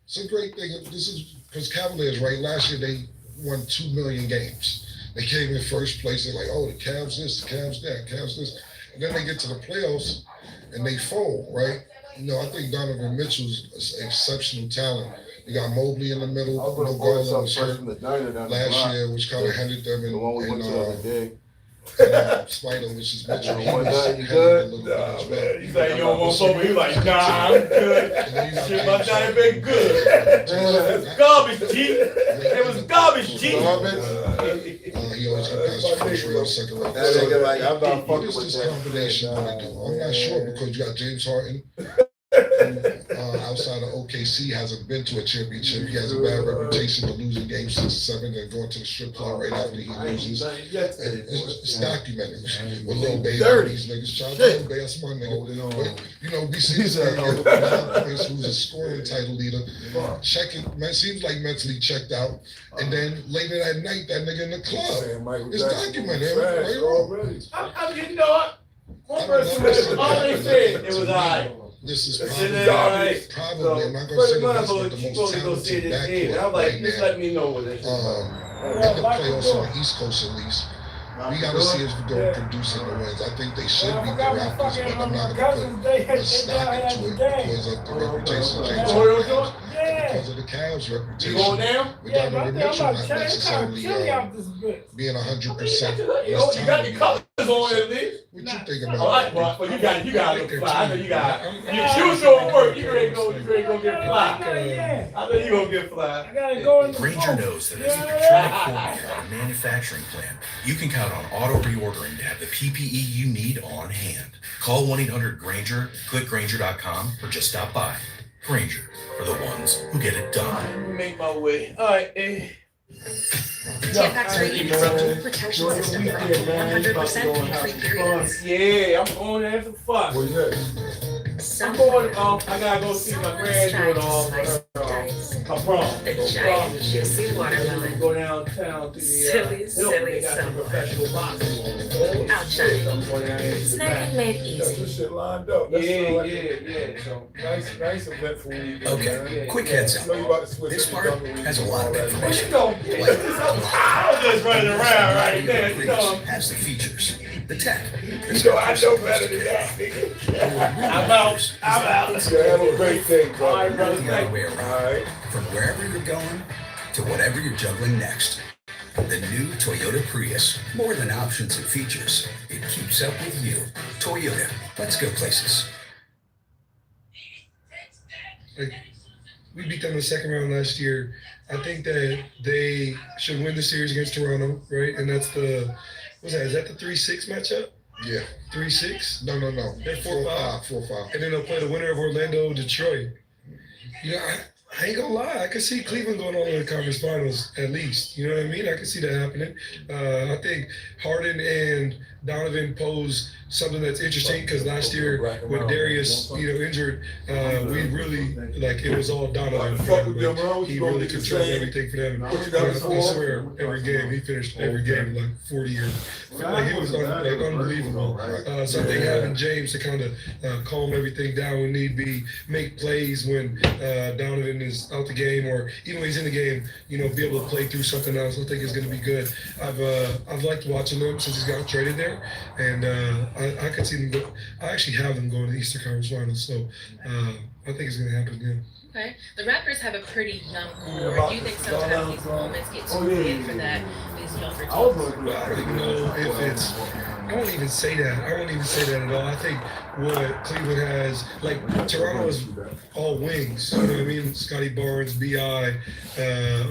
[SPEAKER 22] It's a great thing. This is because Cavaliers, right? Last year they won 2 million games. They came in first place. They're like, oh, the Cavs this, the Cavs that, Cavs this. And then they get to the playoffs and they fold, right? You know, I think Donovan Mitchell's exceptional talent. You got Mobley in the middle. No Garland was hurt last year, which kind of handed them in Spider, which is Mitchell.
[SPEAKER 4] You good?
[SPEAKER 22] You
[SPEAKER 4] say you don't want Mobley. He's like, nah, I'm good. Shit, my time been good. It's garbage, G. It was garbage, G.
[SPEAKER 22] He always got first round, second round.
[SPEAKER 4] I'm not
[SPEAKER 22] What is this combination going to do? I'm not sure, because you got James Harden, who outside of OKC hasn't been to a championship. He has a bad reputation for losing games 6-7 and going to the strip club right after he loses. And it's documented with Lil Baby. These niggas. Shout out to Lil Baby, that's my nigga. But, you know, we see this nigga points who's a scoring title leader. Checking, man, seems like mentally checked out. And then later that night, that nigga in the club. It's documented. Right?
[SPEAKER 4] You know what? One person, all they said, it was I.
[SPEAKER 22] This is
[SPEAKER 4] That's
[SPEAKER 22] probably,
[SPEAKER 4] it, all right.
[SPEAKER 22] I'm not going to say the best, but the most talented backcourt
[SPEAKER 4] I'm like,
[SPEAKER 22] right
[SPEAKER 4] just
[SPEAKER 22] now.
[SPEAKER 4] let me know what this is.
[SPEAKER 22] In the playoffs on the East Coast at least. We got to see if we're going to produce in the wins. I think they should beat the Raptors, but I'm not going to put a stock into it because of the reputation James has. Because of the Cavs' reputation.
[SPEAKER 4] You going down?
[SPEAKER 22] We got Donovan Mitchell not necessarily being 100%.
[SPEAKER 4] You got your colors on at least.
[SPEAKER 22] What you think about
[SPEAKER 4] that? Well, you got to fly. I know you got you was doing work. You ready to go get fly. I know you gonna get fly. I gotta go in the
[SPEAKER 1] Granger knows that as a procurement coordinator at a manufacturing plant, you can count on auto reordering to have the PPE you need on hand. Call 1-800-GRANGER, click Granger.com, or just stop by. Granger, for the ones who get it done.
[SPEAKER 4] Let me make my way. All right,
[SPEAKER 5] Tampax Radiant is a dual protection system for up to 100% pain-free periods.
[SPEAKER 4] Yeah, I'm going there for fun.
[SPEAKER 22] Where's that?
[SPEAKER 4] I'm going, I gotta go see my granddaughter on her prom.
[SPEAKER 6] The giant juicy watermelon.
[SPEAKER 4] Go downtown to the
[SPEAKER 6] silly
[SPEAKER 4] professional boxing.
[SPEAKER 6] Outshine. Snacking made easy.
[SPEAKER 4] This shit lined up. Yeah. So nice event for you.
[SPEAKER 1] Okay, quick heads up. This part has a lot of information.
[SPEAKER 4] I was just running around right there. You know.
[SPEAKER 1] Has the features, the tech.
[SPEAKER 4] I know better than that, nigga. I'm out.
[SPEAKER 22] Have a great day, bro.
[SPEAKER 4] All right, brother.
[SPEAKER 1] All right. From wherever you're going to whatever you're juggling next. The new Toyota Prius. More than options and features. It keeps up with you. Toyota. Let's go places.
[SPEAKER 3] Like, we beat them in the second round last year. I think that they should win the series against Toronto, right? And that's what's that? Is that the 3-6 matchup?
[SPEAKER 22] Yeah.
[SPEAKER 3] 3-6?
[SPEAKER 22] No.
[SPEAKER 3] They're 4-5.
[SPEAKER 22] 4-5.
[SPEAKER 3] And then they'll play the winner of Orlando, Detroit. You know, I ain't gonna lie. I can see Cleveland going on to the conference finals at least. You know what I mean? I can see that happening. I think Harden and Donovan pose something that's interesting because last year with Darius, injured, we really it was all Donovan. He really controlled everything for them. I swear, every game he finished every game like 40 or he was unbelievable. So I think having James to kind of calm everything down when need be, make plays when Donovan is out the game or even when he's in the game, be able to play through something else. I think it's going to be good. I've liked watching them since he's got traded there, and I could see them go. I actually have them going to the Eastern Conference Finals, so I think it's going to happen. Yeah.
[SPEAKER 20] Okay. The Raptors have a pretty young core. Do you think sometimes these moments get too big for that? These younger teams.
[SPEAKER 3] I don't even know if it's. I won't even say that. I won't even say that at all. I think what Cleveland has, Toronto is all wings. You know what I mean? Scotty Barnes, B.I.,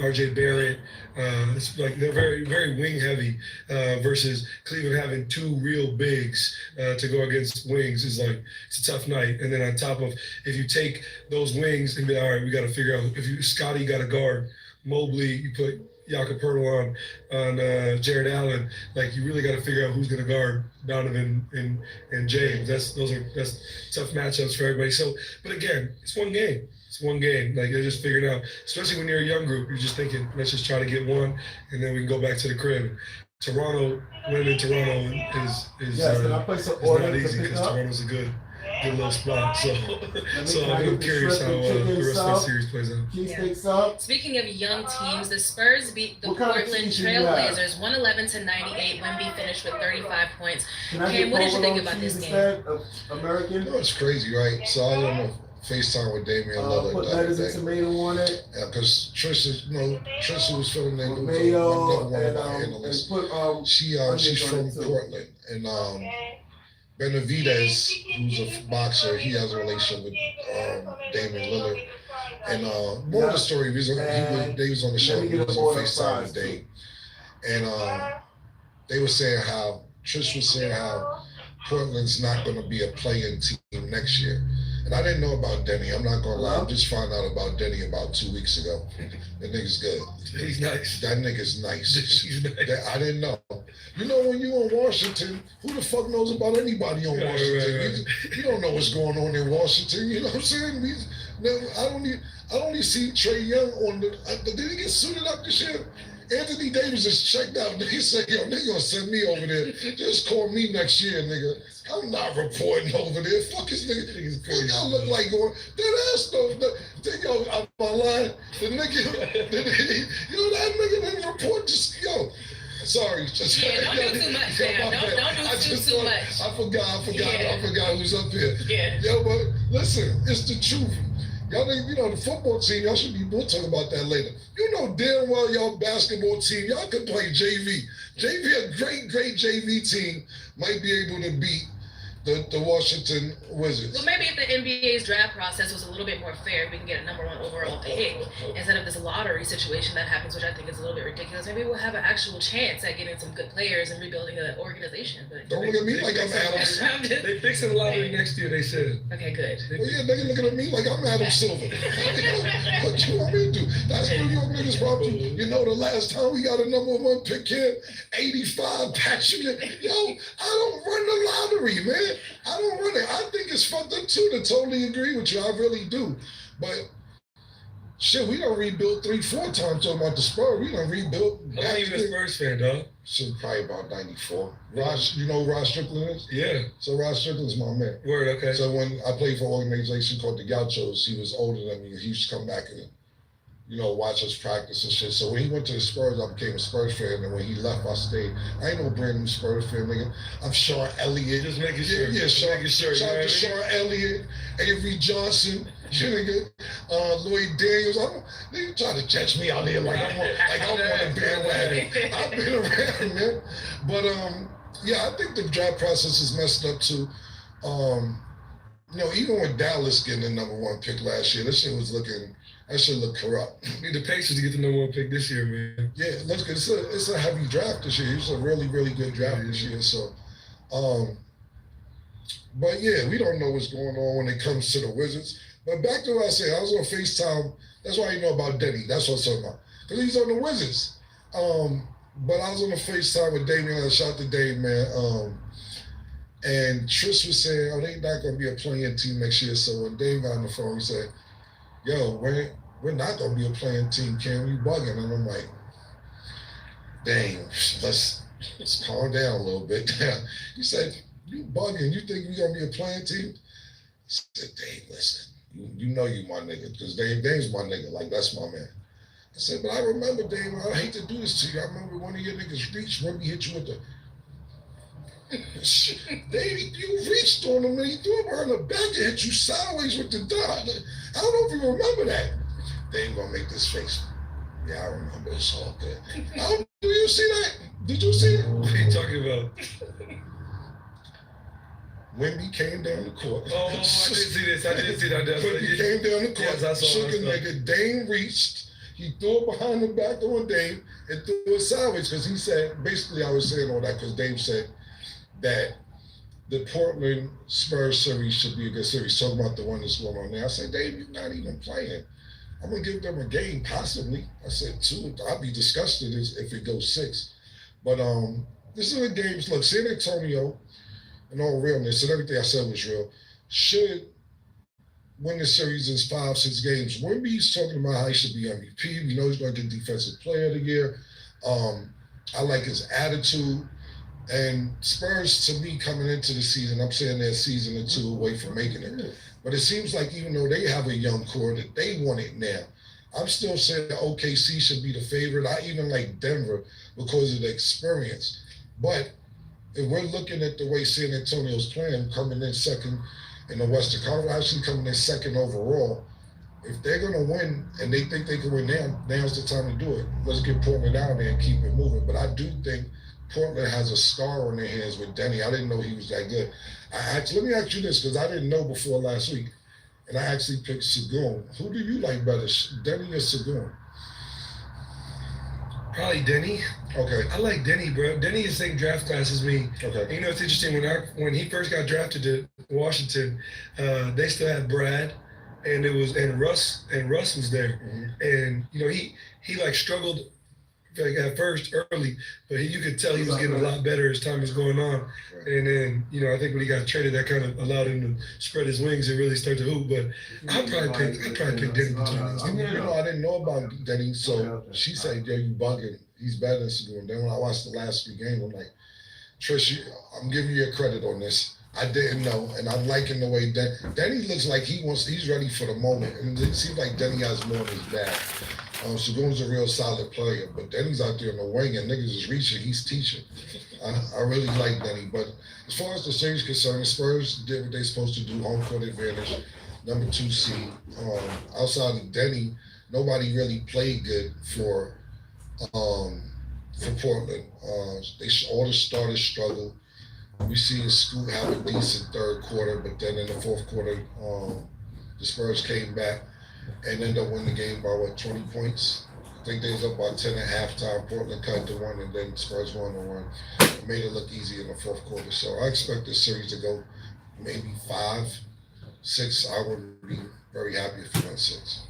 [SPEAKER 3] R.J. Barrett. It's like they're very, very wing heavy versus Cleveland having two real bigs to go against wings is it's a tough night. And then on top of, if you take those wings and be all right, we got to figure out if Scotty got a guard, Mobley, you put Jakob Poeltl on Jared Allen, you really got to figure out who's going to guard Donovan and James. That's tough matchups for everybody. So, but again, it's one game. It's one game. They're just figuring out, especially when you're a young group, you're just thinking, let's just try to get one, and then we can go back to the crib. Toronto, winning in Toronto is not easy because Toronto's a good little spot. So I'm curious how the rest of the series plays out.
[SPEAKER 20] Yeah. Speaking of young teams, the Spurs beat the Portland Trailblazers 111-98. Wemby finished with 35 points. Cam, what did you think about this game?
[SPEAKER 22] American? It's crazy, right? So I don't know. FaceTime with Damian Lillard.
[SPEAKER 4] Put letters and tomato on it.
[SPEAKER 22] Yeah, because Trisha was filming that
[SPEAKER 4] Tomato
[SPEAKER 22] one of our analysts. She's from Portland, and Benavidez, who's a boxer, he has a relationship with Damian Lillard. And more of the story, they was on the show, he was on FaceTime with Dame. And they were saying how, Trish was saying how Portland's not going to be a play-in team next year. And I didn't know about Denny. I'm not going to lie. I just found out about Denny about 2 weeks ago. That nigga's good.
[SPEAKER 3] He's nice.
[SPEAKER 22] That nigga's nice.
[SPEAKER 3] He's nice.
[SPEAKER 22] I didn't know. When you in Washington, who the fuck knows about anybody on Washington? Right. You don't know what's going on in Washington. You know what I'm saying? I don't even see Trae Young on the. Did he get suited up this year? Anthony Davis is checked out. They say, yo, they gonna send me over there. Just call me next year, nigga. I'm not reporting over there. Fuck his nigga. Fuck y'all look like going. That ass though. Yo, I'm lying. The nigga, yo, that nigga didn't report this. Yo, sorry.
[SPEAKER 20] Yeah, don't do too much, man. Don't do too much.
[SPEAKER 22] I forgot who's up here.
[SPEAKER 20] Yeah.
[SPEAKER 22] Yo, but listen, it's the truth. Y'all think, the football team, y'all should be, we'll talk about that later. You know damn well y'all basketball team, y'all could play JV. JV, a great JV team, might be able to beat the Washington Wizards.
[SPEAKER 20] Well, maybe if the NBA's draft process was a little bit more fair, we can get a #1 overall pick instead of this lottery situation that happens, which I think is a little bit ridiculous. Maybe we'll have an actual chance at getting some good players and rebuilding an organization. But
[SPEAKER 22] don't look at me like I'm Adam.
[SPEAKER 3] They fixing the lottery next year, they said.
[SPEAKER 20] Okay, good.
[SPEAKER 22] Well, yeah, they looking at me like I'm Adam Silver. What you want me to do? That's New York niggas' problem. You know, the last time we got a #1 pick here, 85 Patrick. Yo, I don't run the lottery, man. I don't run it. I think it's fucked up too, to totally agree with you. I really do. But shit, we done rebuilt 3-4 times talking about the Spurs. We done rebuilt.
[SPEAKER 3] I'm not even a Spurs fan, dog.
[SPEAKER 22] So probably about 94. Ross, you know who Ross Strickland is?
[SPEAKER 3] Yeah.
[SPEAKER 22] So Ross Strickland's my man.
[SPEAKER 3] Word, okay.
[SPEAKER 22] So when I played for an organization called the Gauchos, he was older than me. He used to come back and, watch us practice and shit. So when he went to the Spurs, I became a Spurs fan. And when he left, I stayed. I ain't no brand new Spurs fan, nigga. I'm Sean Elliott.
[SPEAKER 3] Just making sure.
[SPEAKER 22] Yeah, Sean.
[SPEAKER 3] Sure,
[SPEAKER 22] Shout out to Sean Elliott, Avery Johnson, nigga, Lloyd Daniels. Nigga try to catch me out there like I'm on the bandwagon. I've been around, man. But yeah, I think the draft process is messed up too. Even with Dallas getting the #1 pick last year, that shit looked corrupt.
[SPEAKER 3] Need the Pacers to get the #1 pick this year, man.
[SPEAKER 22] Yeah, look, it's a heavy draft this year. It's a really, really good draft this year. So, but yeah, we don't know what's going on when it comes to the Wizards. But back to what I said, I was on FaceTime. That's why you know about Denny. That's what I'm talking about. Because he's on the Wizards. But I was on the FaceTime with Damian. I shot to Dave, man. And Trish was saying, oh, they not going to be a playing team next year. So when Dave got on the phone, he said, yo, we're not going to be a playing team, Cam. You bugging. And I'm like, dang, let's calm down a little bit. He said, you bugging. You think we're going to be a playing team? I said, Dave, listen, you know you my nigga, because Dave's my nigga. Like, that's my man. I said, but I remember, Dave, I hate to do this to you. I remember one of your niggas reached, Ruby hit you with the... Dave, you reached on him and he threw it behind the back and hit you sideways with the dot. I don't know if you remember that. They ain't gonna make this face. Yeah, I remember. It's all good. Do you see that? Did you see that?
[SPEAKER 3] What are you talking about?
[SPEAKER 22] Wemby came down the court.
[SPEAKER 3] Oh, I did see this.
[SPEAKER 22] Wemby came down the court.
[SPEAKER 3] Yes,
[SPEAKER 22] shook a nigga. Dame reached. He threw it behind the back on Dame and threw it sideways because he said, basically I was saying all that because Dame said that the Portland Spurs series should be a good series. Talking about the one that's going on now. I said, Dave, you're not even playing. I'm going to give them a game, possibly. I said 2. I'd be disgusted if it goes 6. But this is the games. Look, San Antonio, in all realness, and everything I said was real, should win the series in 5-6 games. Wemby's talking about how he should be MVP. We know he's going to get Defensive Player of the Year. I like his attitude. And Spurs, to me, coming into the season, I'm saying they're a season or 2 away from making it. But it seems like even though they have a young core, that they want it now. I'm still saying OKC should be the favorite. I even like Denver because of the experience. But if we're looking at the way San Antonio's playing, coming in second in the Western Conference, actually coming in second overall, if they're going to win and they think they can win now, now's the time to do it. Let's get Portland out there and keep it moving. But I do think Portland has a star on their hands with Denny. I didn't know he was that good. Let me ask you this, because I didn't know before last week, and I actually picked Sagoon. Who do you like better, Denny or Sagoon?
[SPEAKER 3] Probably Denny.
[SPEAKER 22] Okay.
[SPEAKER 3] I like Denny, bro. Denny is the same draft class as me.
[SPEAKER 22] Okay.
[SPEAKER 3] And it's interesting, when he first got drafted to Washington, they still had Brad, and Russ was there.
[SPEAKER 22] Mm-hmm.
[SPEAKER 3] And he like struggled like at first early, but you could tell he was getting a lot better as time was going on. Right. And then, I think when he got traded, that kind of allowed him to spread his wings and really start to hoop. But I'd probably pick Denny between these two.
[SPEAKER 22] I didn't know about Denny, so she said, "Yeah, you bugging." He's better than Segura. Then when I watched the last 3 games, I'm like, Trish, I'm giving you a credit on this. I didn't know, and I'm liking the way Denny looks like he's ready for the moment. And it seems like Denny has more in his bag. Segura's a real solid player, but Denny's out there in the wing and niggas is reaching, he's teaching. I really like Denny. But as far as the series concerned, the Spurs did what they're supposed to do, home court advantage, number 2 seed. Outside of Denny, nobody really played good for Portland. All the starters struggled. We see Scoot have a decent third quarter, but then in the fourth quarter, the Spurs came back and ended up winning the game by 20 points. I think they was up by 10 at halftime. Portland cut to 1, and then Spurs won the 1. It made it look easy in the fourth quarter. So I expect this series to go maybe 5-6. I would be very happy if it went 6.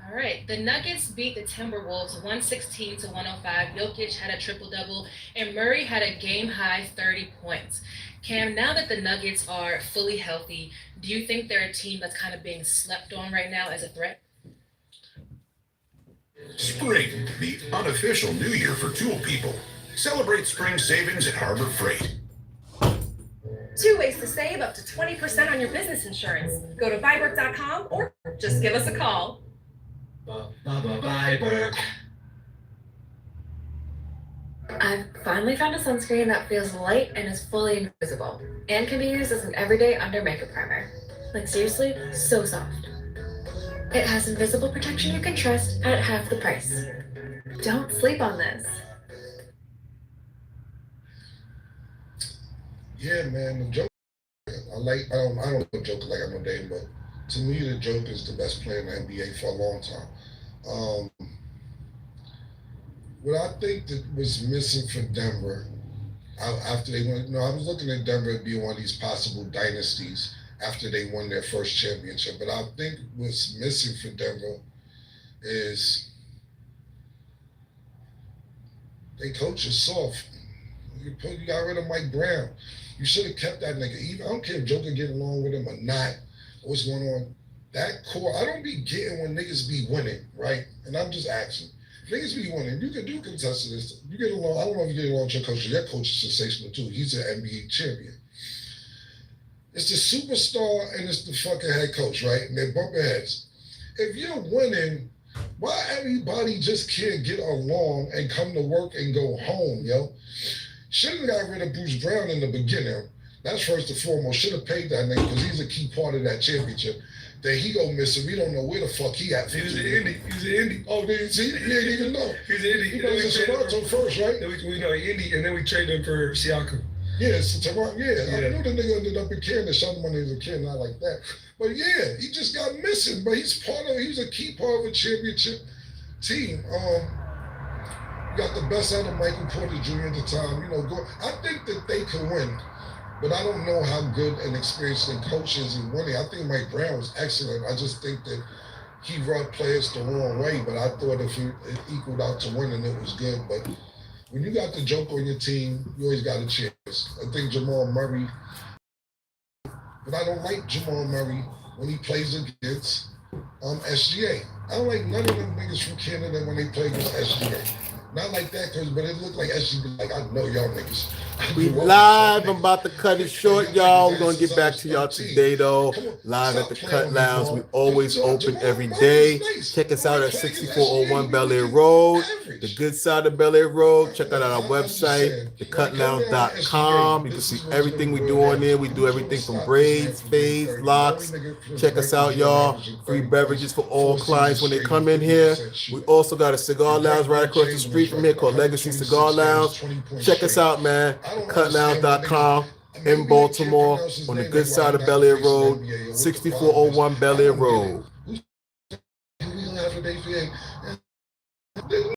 [SPEAKER 20] All right, the Nuggets beat the Timberwolves 116 to 105. Jokic had a triple-double, and Murray had a game-high 30 points. Cam, now that the Nuggets are fully healthy, do you think they're a team that's kind of being slept on right now as a threat?
[SPEAKER 25] Spring, the unofficial new year for tool people. Celebrate spring savings at Harbor Freight.
[SPEAKER 5] 2 ways to save up to 20% on your business insurance. Go to Viberg.com or just give us a call.
[SPEAKER 6] I've finally found a sunscreen that feels light and is fully invisible, and can be used as an everyday under makeup primer. Like seriously, so soft. It has invisible protection you can trust at half the price. Don't sleep on this.
[SPEAKER 22] Yeah, man, the Joker. I don't know Joker like I know Dame, but to me, the Joker is the best player in the NBA for a long time. What I think that was missing for Denver after they went, I was looking at Denver being one of these possible dynasties after they won their first championship. But I think what's missing for Denver is they coach is soft. You got rid of Mike Brown. You should have kept that nigga. Even I don't care if Joker get along with him or not. What's going on? That core, I don't be getting when niggas be winning, right? And I'm just asking. Niggas be winning. You can contest to this. You get along. I don't know if you get along with your coach. Your coach is sensational too. He's an NBA champion. It's the superstar and it's the fucking head coach, right? And they're bumping heads. If you're winning, why everybody just can't get along and come to work and go home, yo? Should have got rid of Bruce Brown in the beginning. That's first and foremost. Should have paid that nigga because he's a key part of that championship. Then he go missing. We don't know where the fuck he at.
[SPEAKER 3] He was an Indy. He was an Indy.
[SPEAKER 22] Oh, see, he didn't even know.
[SPEAKER 3] He was an Indy.
[SPEAKER 22] He was in Toronto first, right?
[SPEAKER 3] Then we know Indy, and then we traded him for Siakam.
[SPEAKER 22] Yeah, so Toronto. Yeah, I knew the nigga ended up in Canada. Shot him when he was a kid, not like that. But yeah, he just got missing. But he's a key part of a championship team. Got the best out of Michael Porter Jr. at the time. I think that they could win. But I don't know how good and experienced the coach is in winning. I think Mike Brown was excellent. I just think that he rubbed players the wrong way. But I thought if it equaled out to winning, it was good. But when you got the joke on your team, you always got a chance. I think Jamal Murray, but I don't like Jamal Murray when he plays against SGA. I don't like none of them niggas from Canada when they play against SGA. Not like that, but it looked like SGA. Like, I know y'all niggas.
[SPEAKER 4] We live. I'm about to cut it short, y'all. We're going to get back to y'all today, though. Live at the Cutt Lounge. We always open every day. Check us out at 6401 Bel Air Road, the good side of Bel Air Road. Check out our website, thecuttlounge.com. You can see everything we do on there. We do everything from braids, fades, locks. Check us out, y'all. Free beverages for all clients when they come in here. We also got a cigar lounge right across the street from here called Legacy Cigar Lounge. Check us out, man. Cuttlounge.com in Baltimore on the good side of Bel Air Road, 6401 Bel Air Road.